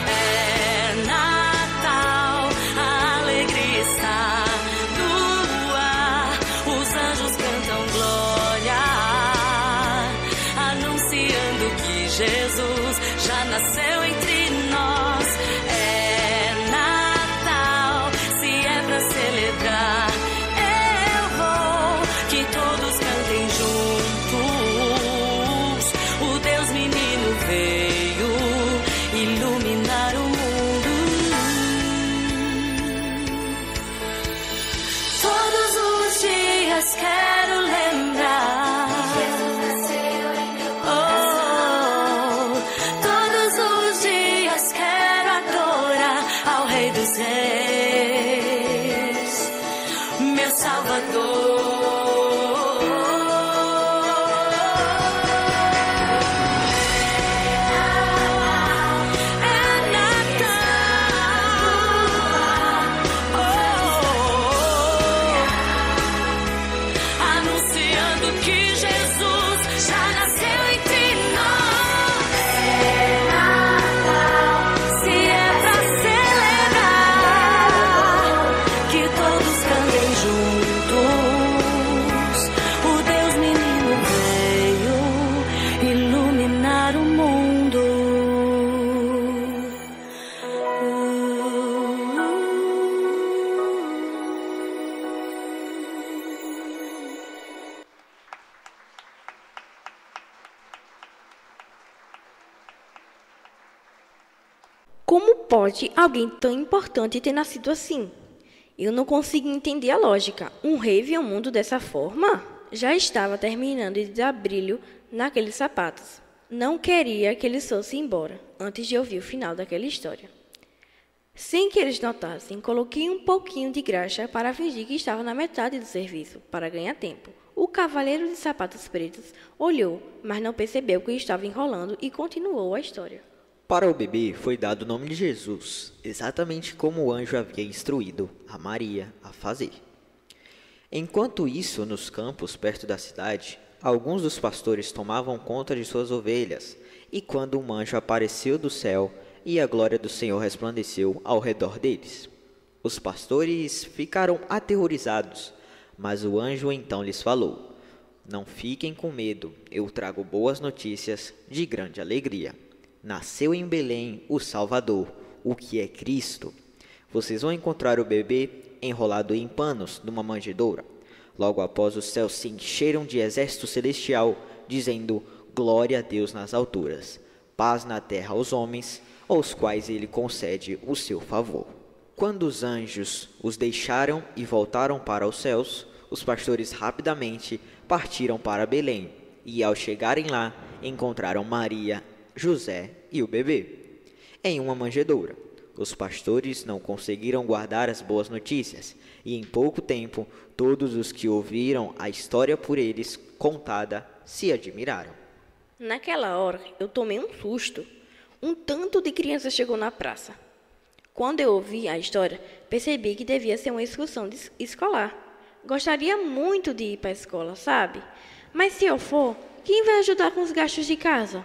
É Natal, a alegria está no ar, os anjos cantam glória, anunciando que Jesus já nasceu entre nós. É Natal, se é pra celebrar, eu vou, que todos cantem juntos. O Deus menino veio iluminar o mundo. Todos os dias quero lembrar, Jesus nasceu em meu coração. Todos os dias quero adorar ao Rei dos Reis, meu Salvador. Anunciando que Jesus já nasceu entre nós. É Natal, se é pra celebrar, que todos cantem juntos. O Deus menino veio iluminar o mundo. Como pode alguém tão importante ter nascido assim? Eu não consigo entender a lógica. Um rei vê o mundo dessa forma? Já estava terminando de dar brilho naqueles sapatos. Não queria que eles fossem embora, antes de ouvir o final daquela história. Sem que eles notassem, coloquei um pouquinho de graxa para fingir que estava na metade do serviço, para ganhar tempo. O cavaleiro de sapatos pretos olhou, mas não percebeu que estava enrolando e continuou a história. Para o bebê foi dado o nome de Jesus, exatamente como o anjo havia instruído a Maria a fazer. Enquanto isso, nos campos perto da cidade, alguns dos pastores tomavam conta de suas ovelhas, e quando um anjo apareceu do céu e a glória do Senhor resplandeceu ao redor deles, os pastores ficaram aterrorizados, mas o anjo então lhes falou: "Não fiquem com medo, eu trago boas notícias de grande alegria. Nasceu em Belém o Salvador, o que é Cristo. Vocês vão encontrar o bebê enrolado em panos numa manjedoura." Logo após, os céus se encheram de exército celestial, dizendo: "Glória a Deus nas alturas, paz na terra aos homens, aos quais ele concede o seu favor. Quando os anjos os deixaram e voltaram para os céus, os pastores rapidamente partiram para Belém, e ao chegarem lá, encontraram Maria, José e o bebê em uma manjedoura. Os pastores não conseguiram guardar as boas notícias, e em pouco tempo todos os que ouviram a história por eles contada se admiraram. Naquela hora, eu tomei um susto. Um tanto de criança chegou na praça. Quando eu ouvi a história, percebi que devia ser uma excursão escolar. Gostaria muito de ir para a escola, sabe? Mas se eu for, quem vai ajudar com os gastos de casa?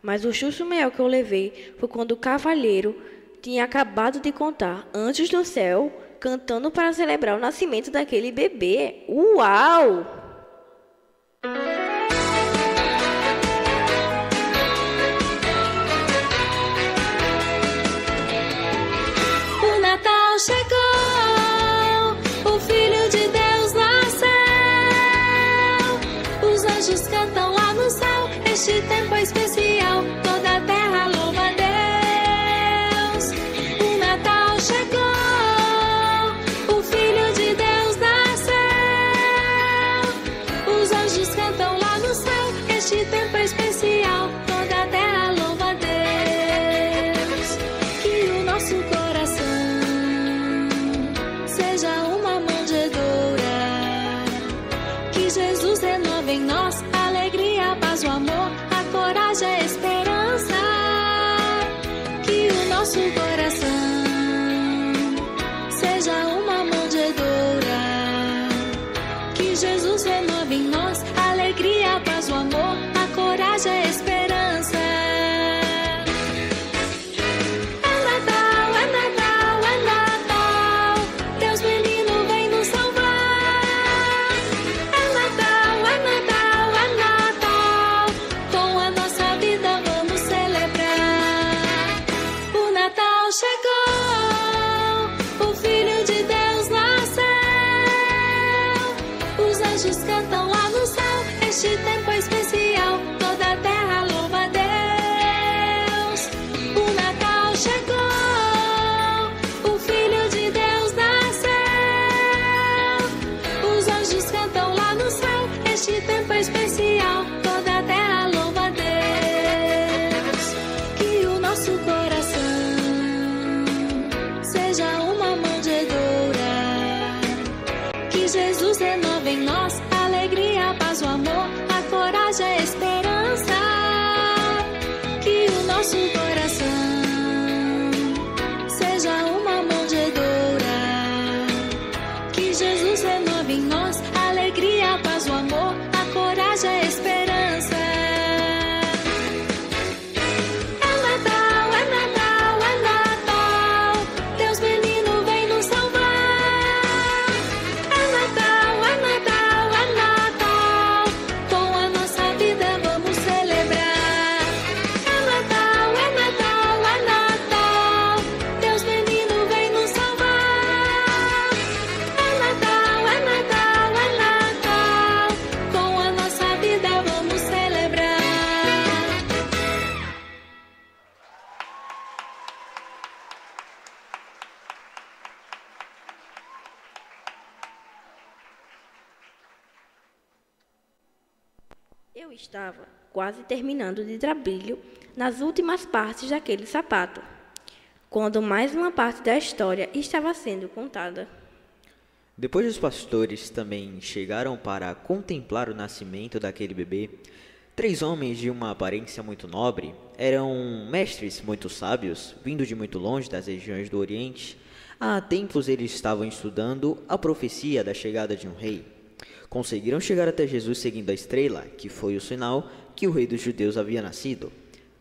Mas o susto maior que eu levei foi quando o cavalheiro tinha acabado de contar anjos do céu cantando para celebrar o nascimento daquele bebê. Uau! O Natal chegou, o Filho de Deus nasceu. Os anjos cantam lá no céu, este tempo é especial, toda a terra louva a Deus. O Natal chegou, o Filho de Deus nasceu. Os anjos cantam lá no céu, este tempo é especial, toda a terra louva a Deus. Que o nosso coração seja uma manjedoura, que Jesus renove em nós a alegria, a paz, o amor, a coragem, a esperança. Que o nosso coração seja uma manjedoura, que Jesus renove em nós a alegria, a paz, o amor, a coragem, a esperança. É Natal, é Natal, é Natal, Deus menino vem nos salvar. É Natal, é Natal, é Natal, com a nossa vida vamos celebrar. O Natal chegou, o Filho de Deus nasceu. Os anjos cantam lá no céu, este tempo é especial, toda a terra louva a Deus. O Natal chegou, o Filho de Deus nasceu. Os anjos cantam lá no céu, este tempo é especial, toda a terra louva a Deus. Que o nosso coração seja uma manjedoura, que Jesus renove em nós a alegria, a paz, o amor, a coragem, a esperança. Que o nosso coração seja uma manjedoura, que Jesus renove em nós a alegria, a paz, o amor, a coragem, a esperança. É Natal, é Natal, é Natal, Deus menino vem nos salvar. É Natal, é Natal, é Natal, com a nossa vida vamos celebrar. É Natal, é Natal, é Natal, Deus menino vem nos salvar. É Natal, é Natal, é Natal, com a nossa vida vamos celebrar. Eu estava quase terminando de dar brilho nas últimas partes daquele sapato, quando mais uma parte da história estava sendo contada. Depois os pastores também chegaram para contemplar o nascimento daquele bebê. 3 homens de uma aparência muito nobre, eram mestres muito sábios, vindo de muito longe das regiões do Oriente. Há tempos eles estavam estudando a profecia da chegada de um rei. Conseguiram chegar até Jesus seguindo a estrela, que foi o sinal que o rei dos judeus havia nascido.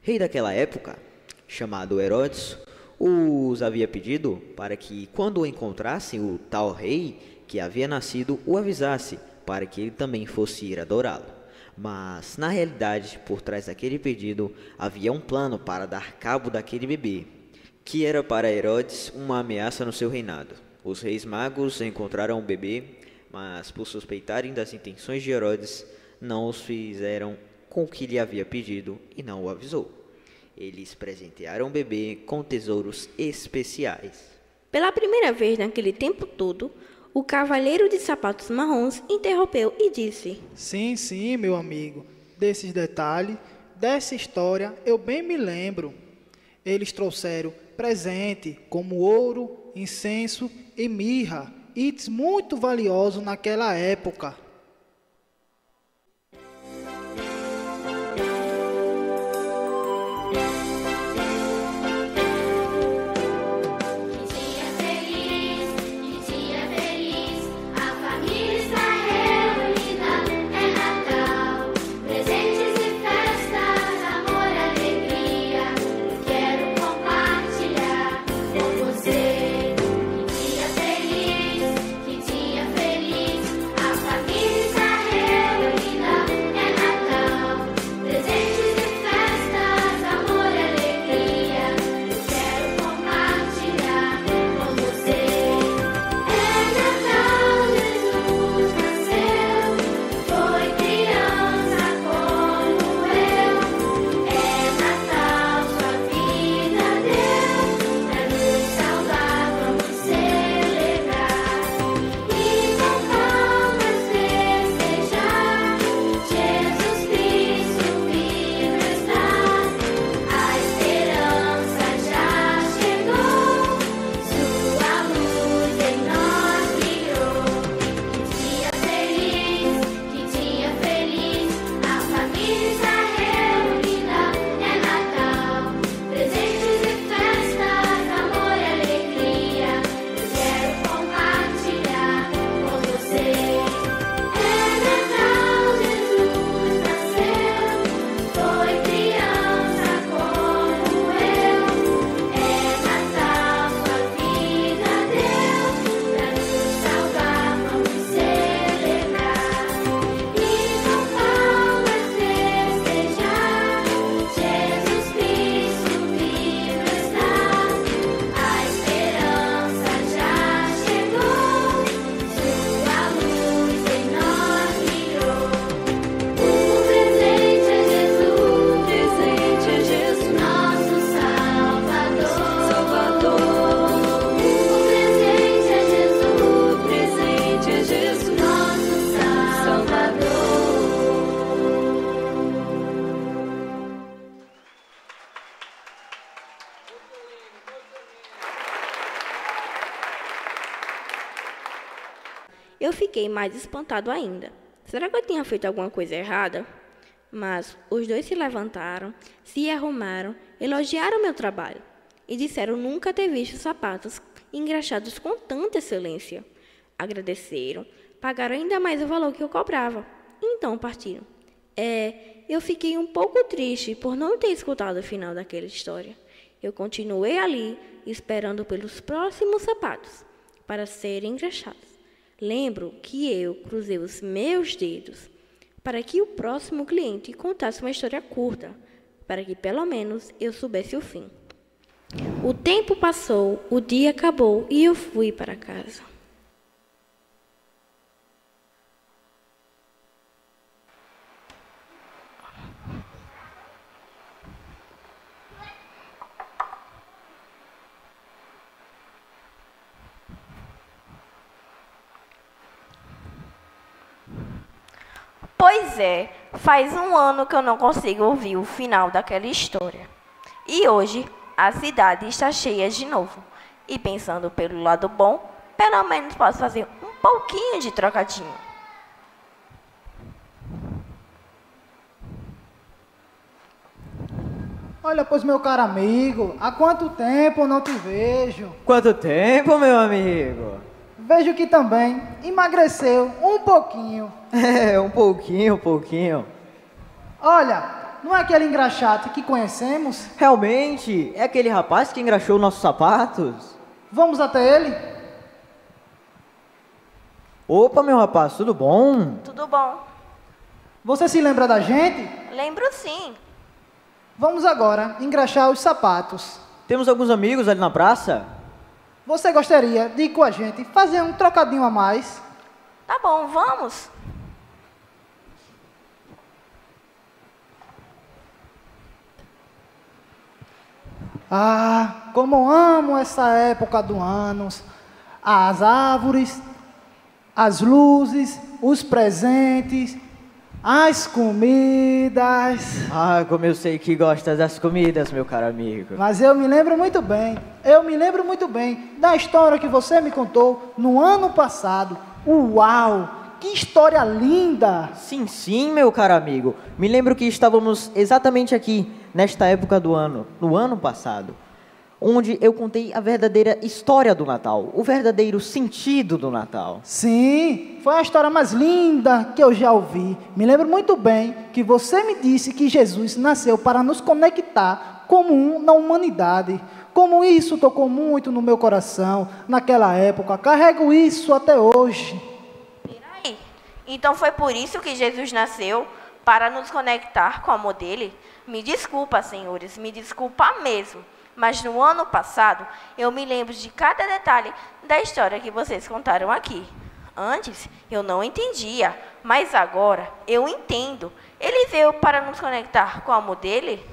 Rei daquela época, chamado Herodes, os havia pedido para que, quando o encontrassem o tal rei que havia nascido, o avisasse, para que ele também fosse ir adorá-lo. Mas, na realidade, por trás daquele pedido, havia um plano para dar cabo daquele bebê, que era para Herodes uma ameaça no seu reinado. Os reis magos encontraram o bebê, mas por suspeitarem das intenções de Herodes, não os fizeram com o que lhe havia pedido e não o avisou. Eles presentearam o bebê com tesouros especiais. Pela primeira vez naquele tempo todo, o cavalheiro de sapatos marrons interrompeu e disse: Sim, meu amigo. Desses detalhes, dessa história, eu bem me lembro. Eles trouxeram presente como ouro, incenso e mirra, itens muito valiosos naquela época. Eu fiquei mais espantado ainda. Será que eu tinha feito alguma coisa errada? Mas os dois se levantaram, se arrumaram, elogiaram meu trabalho e disseram nunca ter visto sapatos engraxados com tanta excelência. Agradeceram, pagaram ainda mais o valor que eu cobrava. Então partiram. Eu fiquei um pouco triste por não ter escutado o final daquela história. Eu continuei ali, esperando pelos próximos sapatos para serem engraxados. Lembro que eu cruzei os meus dedos para que o próximo cliente contasse uma história curta, para que pelo menos eu soubesse o fim. O tempo passou, o dia acabou e eu fui para casa. Pois é, faz um ano que eu não consigo ouvir o final daquela história. E hoje a cidade está cheia de novo. E pensando pelo lado bom, pelo menos posso fazer um pouquinho de trocadinho. Olha, pois, meu caro amigo, há quanto tempo eu não te vejo? Quanto tempo, meu amigo? Vejo que também emagreceu um pouquinho. Um pouquinho. Olha, não é aquele engraxate que conhecemos? Realmente, é aquele rapaz que engraxou nossos sapatos? Vamos até ele? Opa, meu rapaz, tudo bom? Tudo bom? Você se lembra da gente? Lembro sim. Vamos agora engraxar os sapatos. Temos alguns amigos ali na praça? Você gostaria de ir com a gente fazer um trocadinho a mais? Tá bom, vamos. Ah, como amo essa época do ano. As árvores, as luzes, os presentes, as comidas. Ah, como eu sei que gosta das comidas, meu caro amigo. Mas eu me lembro muito bem da história que você me contou no ano passado. Uau, que história linda! Sim, meu caro amigo. Me lembro que estávamos exatamente aqui, nesta época do ano, no ano passado, onde eu contei a verdadeira história do Natal, o verdadeiro sentido do Natal. Sim, foi a história mais linda que eu já ouvi. Me lembro muito bem que você me disse que Jesus nasceu para nos conectar como um na humanidade. Como isso tocou muito no meu coração naquela época, carrego isso até hoje. Peraí, então foi por isso que Jesus nasceu, para nos conectar com o amor dele? Me desculpa, senhores, me desculpa mesmo. Mas no ano passado, eu me lembro de cada detalhe da história que vocês contaram aqui. Antes, eu não entendia, mas agora eu entendo. Ele veio para nos conectar com o amor dele?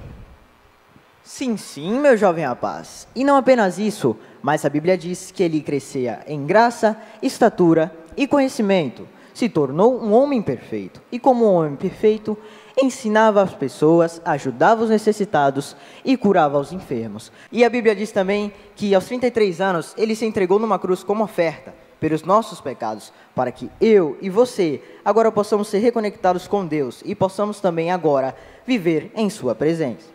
Sim, meu jovem rapaz. E não apenas isso, mas a Bíblia diz que ele crescia em graça, estatura e conhecimento. Se tornou um homem perfeito. E como um homem perfeito, ensinava as pessoas, ajudava os necessitados e curava os enfermos. E a Bíblia diz também que aos 33 anos ele se entregou numa cruz como oferta pelos nossos pecados, para que eu e você agora possamos ser reconectados com Deus e possamos também agora viver em sua presença.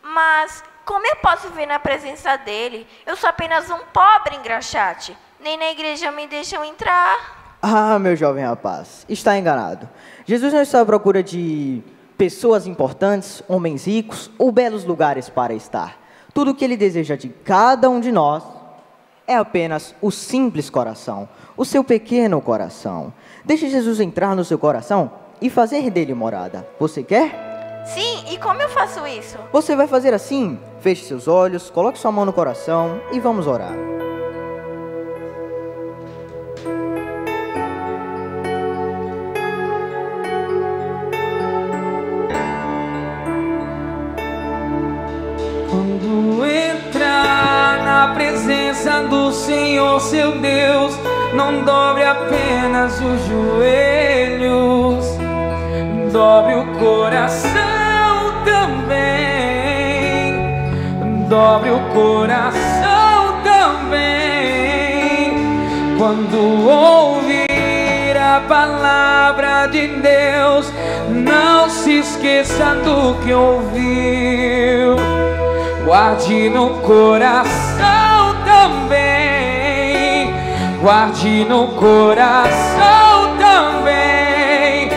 Mas como eu posso viver na presença dele? Eu sou apenas um pobre engraxate. Nem na igreja me deixam entrar. Ah, meu jovem rapaz, está enganado. Jesus não está à procura de pessoas importantes, homens ricos ou belos lugares para estar. Tudo o que ele deseja de cada um de nós é apenas o simples coração, o seu pequeno coração. Deixe Jesus entrar no seu coração e fazer dele morada. Você quer? Sim, e como eu faço isso? Você vai fazer assim: feche seus olhos, coloque sua mão no coração e vamos orar. Quando entrar na presença do Senhor, seu Deus, não dobre apenas os joelhos, dobre o coração também, dobre o coração também. Quando ouvir a palavra de Deus, não se esqueça do que ouviu. Guarde no coração também, guarde no coração também.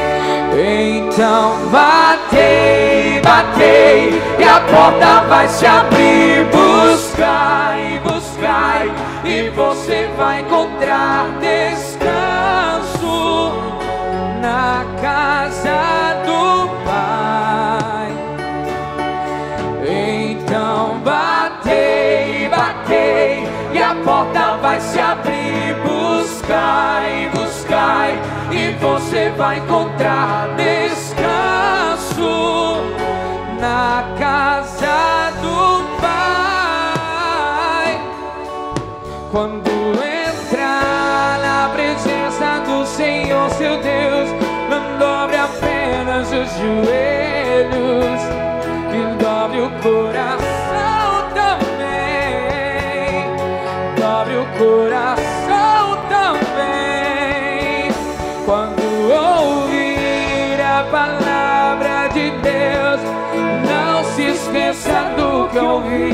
Então batei, batei, e a porta vai se abrir. Buscai, buscai, e você vai encontrar descanso na casa do Pai. Então batei, batei, e a porta vai se abrir. Buscai, buscai, e você vai encontrar descanso na casa do Pai. Quando entrar na presença do Senhor, seu Deus, não dobre apenas os joelhos, e dobre o coração também, dobre o coração também. Quando ouvir a palavra de Deus, não se esqueça do que ouviu.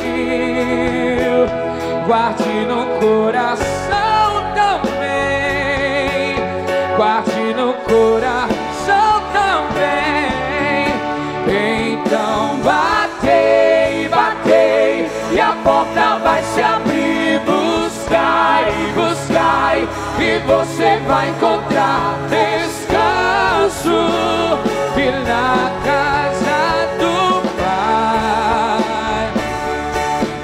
Guarde no coração também, guarde no coração também. Então batei, batei, e a porta vai se abrir. Buscai, buscai, e você vai encontrar descanso e na casa do Pai.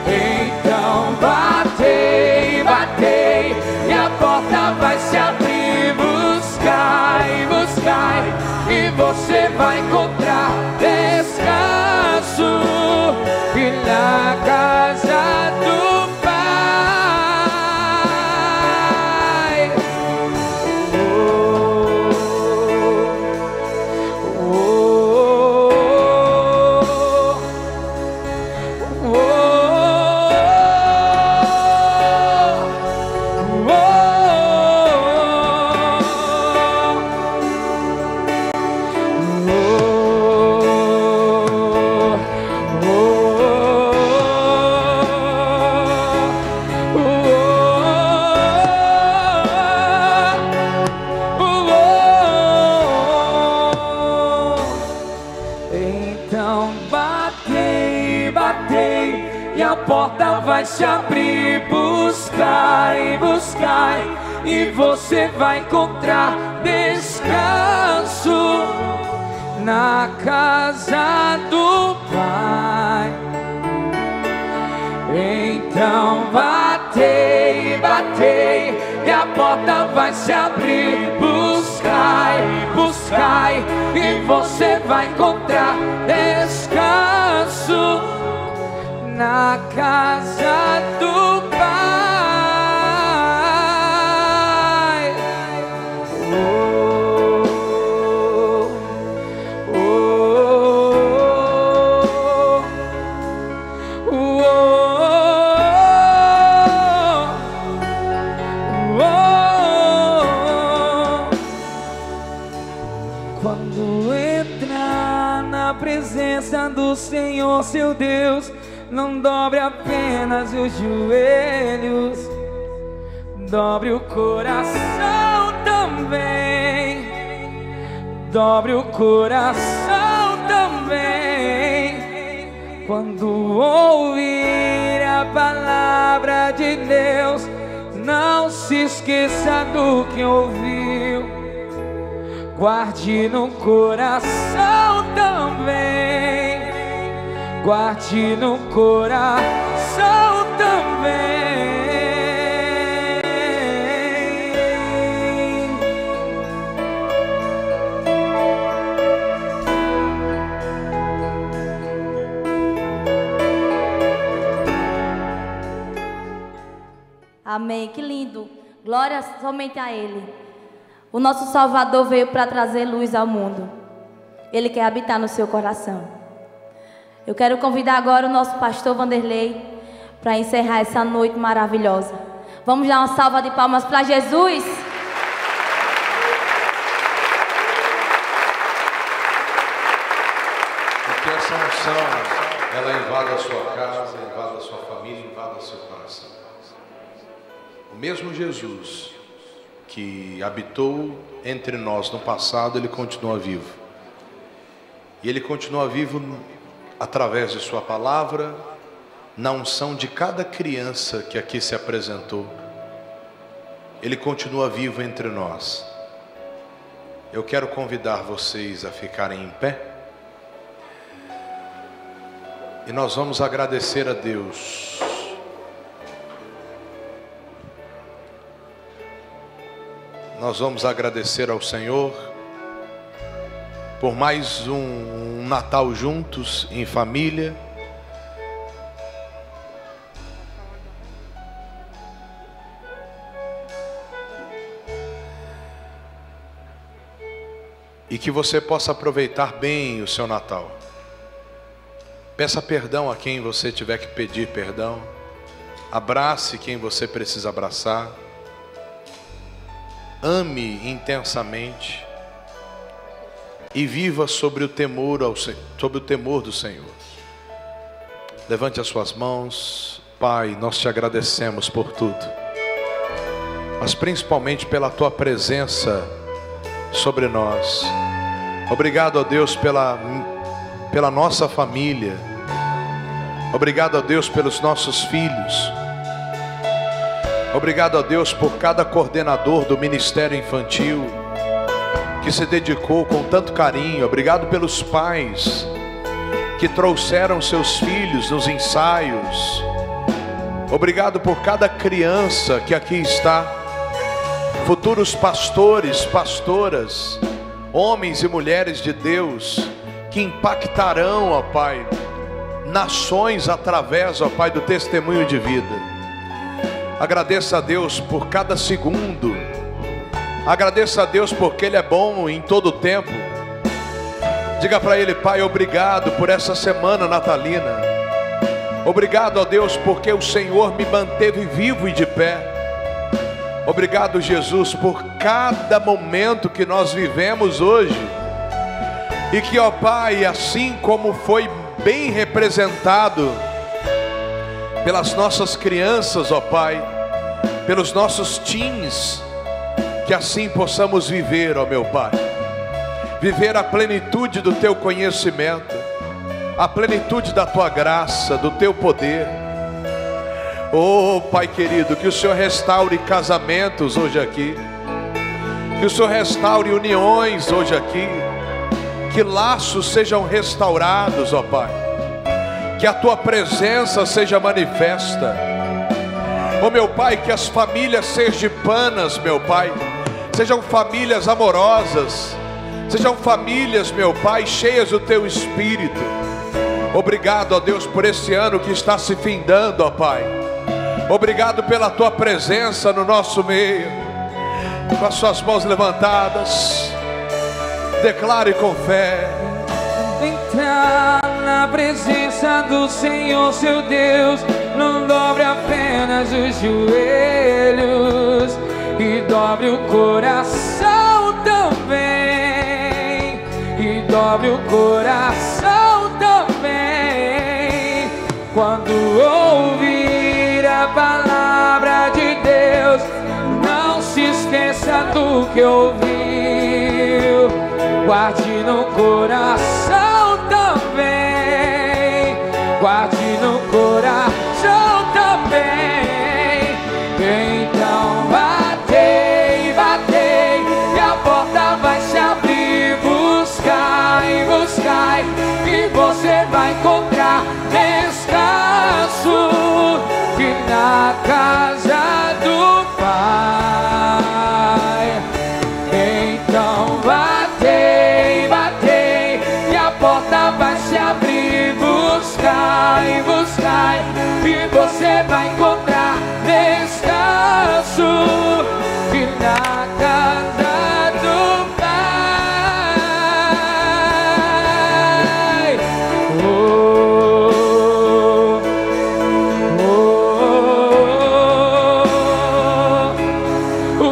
Então batei, batei, e a porta vai se abrir. Buscai, buscai, e você vai encontrar descanso e na casa vai se abrir. Buscai, buscai, e você vai encontrar descanso na casa do Pai. Então batei, batei, e a porta vai se abrir. Buscai, buscai, e você vai encontrar descanso na casa do Pai. Oh, oh, oh, oh, oh, oh. Quando entrar na presença do Senhor, seu Deus, não dobre apenas os joelhos, dobre o coração também, dobre o coração também. Quando ouvir a palavra de Deus, não se esqueça do que ouviu, guarde no coração também, guarde no coração também. Amém, que lindo. Glória somente a Ele. O nosso Salvador veio para trazer luz ao mundo. Ele quer habitar no seu coração. Eu quero convidar agora o nosso pastor Vanderlei para encerrar essa noite maravilhosa. Vamos dar uma salva de palmas para Jesus? Que essa unção, ela invada a sua casa, invada a sua família, invada o seu coração. O mesmo Jesus que habitou entre nós no passado, Ele continua vivo. E Ele continua vivo através de sua palavra, na unção de cada criança que aqui se apresentou. Ele continua vivo entre nós. Eu quero convidar vocês a ficarem em pé. E nós vamos agradecer a Deus. Nós vamos agradecer ao Senhor por mais um Natal juntos, em família. E que você possa aproveitar bem o seu Natal. Peça perdão a quem você tiver que pedir perdão. Abrace quem você precisa abraçar. Ame intensamente. E viva sobre o temor do Senhor. Levante as suas mãos. Pai, nós te agradecemos por tudo, mas principalmente pela tua presença sobre nós. Obrigado a Deus pela nossa família. Obrigado a Deus pelos nossos filhos. Obrigado a Deus por cada coordenador do Ministério Infantil que se dedicou com tanto carinho. Obrigado pelos pais que trouxeram seus filhos nos ensaios. Obrigado por cada criança que aqui está. Futuros pastores, pastoras, homens e mulheres de Deus que impactarão, ó Pai, nações através, ó Pai, do testemunho de vida. Agradeça a Deus por cada segundo. Agradeça a Deus porque Ele é bom em todo o tempo. Diga para Ele: Pai, obrigado por essa semana natalina. Obrigado a Deus porque o Senhor me manteve vivo e de pé. Obrigado, Jesus, por cada momento que nós vivemos hoje. E que, ó Pai, assim como foi bem representado pelas nossas crianças, ó Pai, pelos nossos teens, que assim possamos viver, ó meu Pai, viver a plenitude do Teu conhecimento, a plenitude da Tua graça, do Teu poder. Oh, Pai querido, que o Senhor restaure casamentos hoje aqui, que o Senhor restaure uniões hoje aqui, que laços sejam restaurados, ó Pai, que a Tua presença seja manifesta. Ó meu Pai, que as famílias sergipanas, meu Pai, sejam famílias amorosas, sejam famílias, meu Pai, cheias do Teu Espírito. Obrigado, ó Deus, por esse ano que está se findando, ó Pai. Obrigado pela Tua presença no nosso meio. Com as suas mãos levantadas, declare com fé. Entrar na presença do Senhor, seu Deus, não dobre apenas os joelhos e dobre o coração também, e dobre o coração também. Quando ouvir a palavra de Deus, não se esqueça do que ouviu, guarde no coração também, guarde no coração também. Então batei, batei, e a porta vai se abrir. Buscai, buscai, e você vai encontrar descanso, que na casa do Pai. Então batei, batei, e a porta vai se abrir. Buscai, buscai, e você vai encontrar descanso, que na casa do Pai. Oh, oh, oh, oh,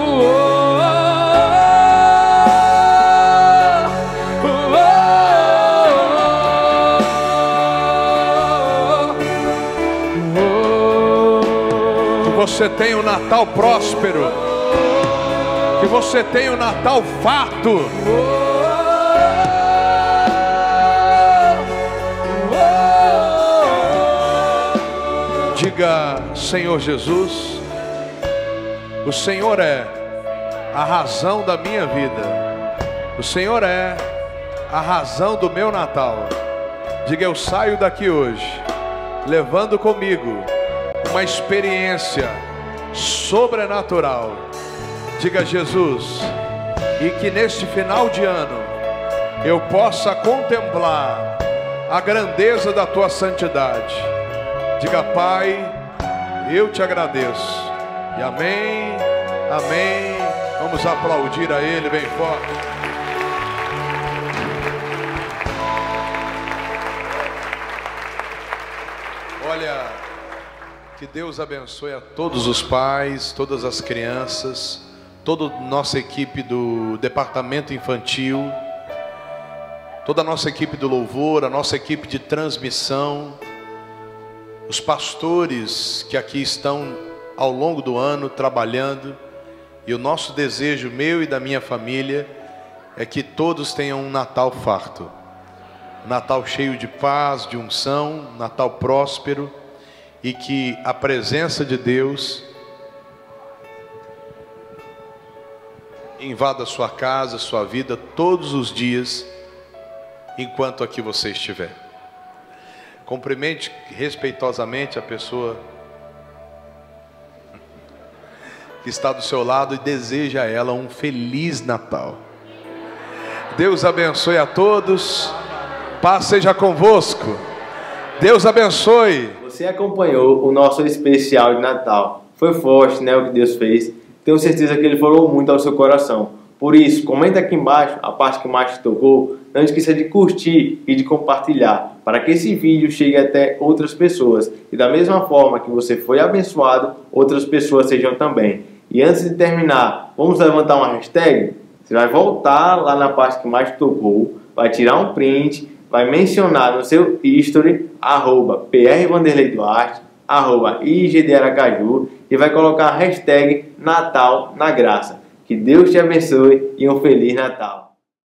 Que você tenha um Natal próspero, que você tenha um Natal farto. Diga: Senhor Jesus, o Senhor é a razão da minha vida, o Senhor é a razão do meu Natal. Diga: eu saio daqui hoje levando comigo uma experiência sobrenatural. Diga: Jesus, e que neste final de ano eu possa contemplar a grandeza da Tua santidade. Diga: Pai, eu te agradeço. E amém, amém. Vamos aplaudir a Ele bem forte. Olha, que Deus abençoe a todos os pais, todas as crianças, toda a nossa equipe do departamento infantil, toda a nossa equipe do louvor, a nossa equipe de transmissão, os pastores que aqui estão ao longo do ano trabalhando. E o nosso desejo, meu e da minha família, é que todos tenham um Natal farto, um Natal cheio de paz, de unção, um Natal próspero, e que a presença de Deus invada sua casa, sua vida todos os dias, enquanto aqui você estiver. Cumprimente respeitosamente a pessoa que está do seu lado e deseja a ela um Feliz Natal. Deus abençoe a todos. Paz seja convosco. Deus abençoe. Você acompanhou o nosso especial de Natal. Foi forte, né, o que Deus fez. Tenho certeza que Ele falou muito ao seu coração. Por isso, comenta aqui embaixo a parte que mais te tocou. Não esqueça de curtir e de compartilhar, para que esse vídeo chegue até outras pessoas. E da mesma forma que você foi abençoado, outras pessoas sejam também. E antes de terminar, vamos levantar uma hashtag? Você vai voltar lá na parte que mais te tocou, vai tirar um print, vai mencionar no seu history, @PR_Duarte, @IGDAracaju, e vai colocar a hashtag Natal na Graça. Que Deus te abençoe e um Feliz Natal.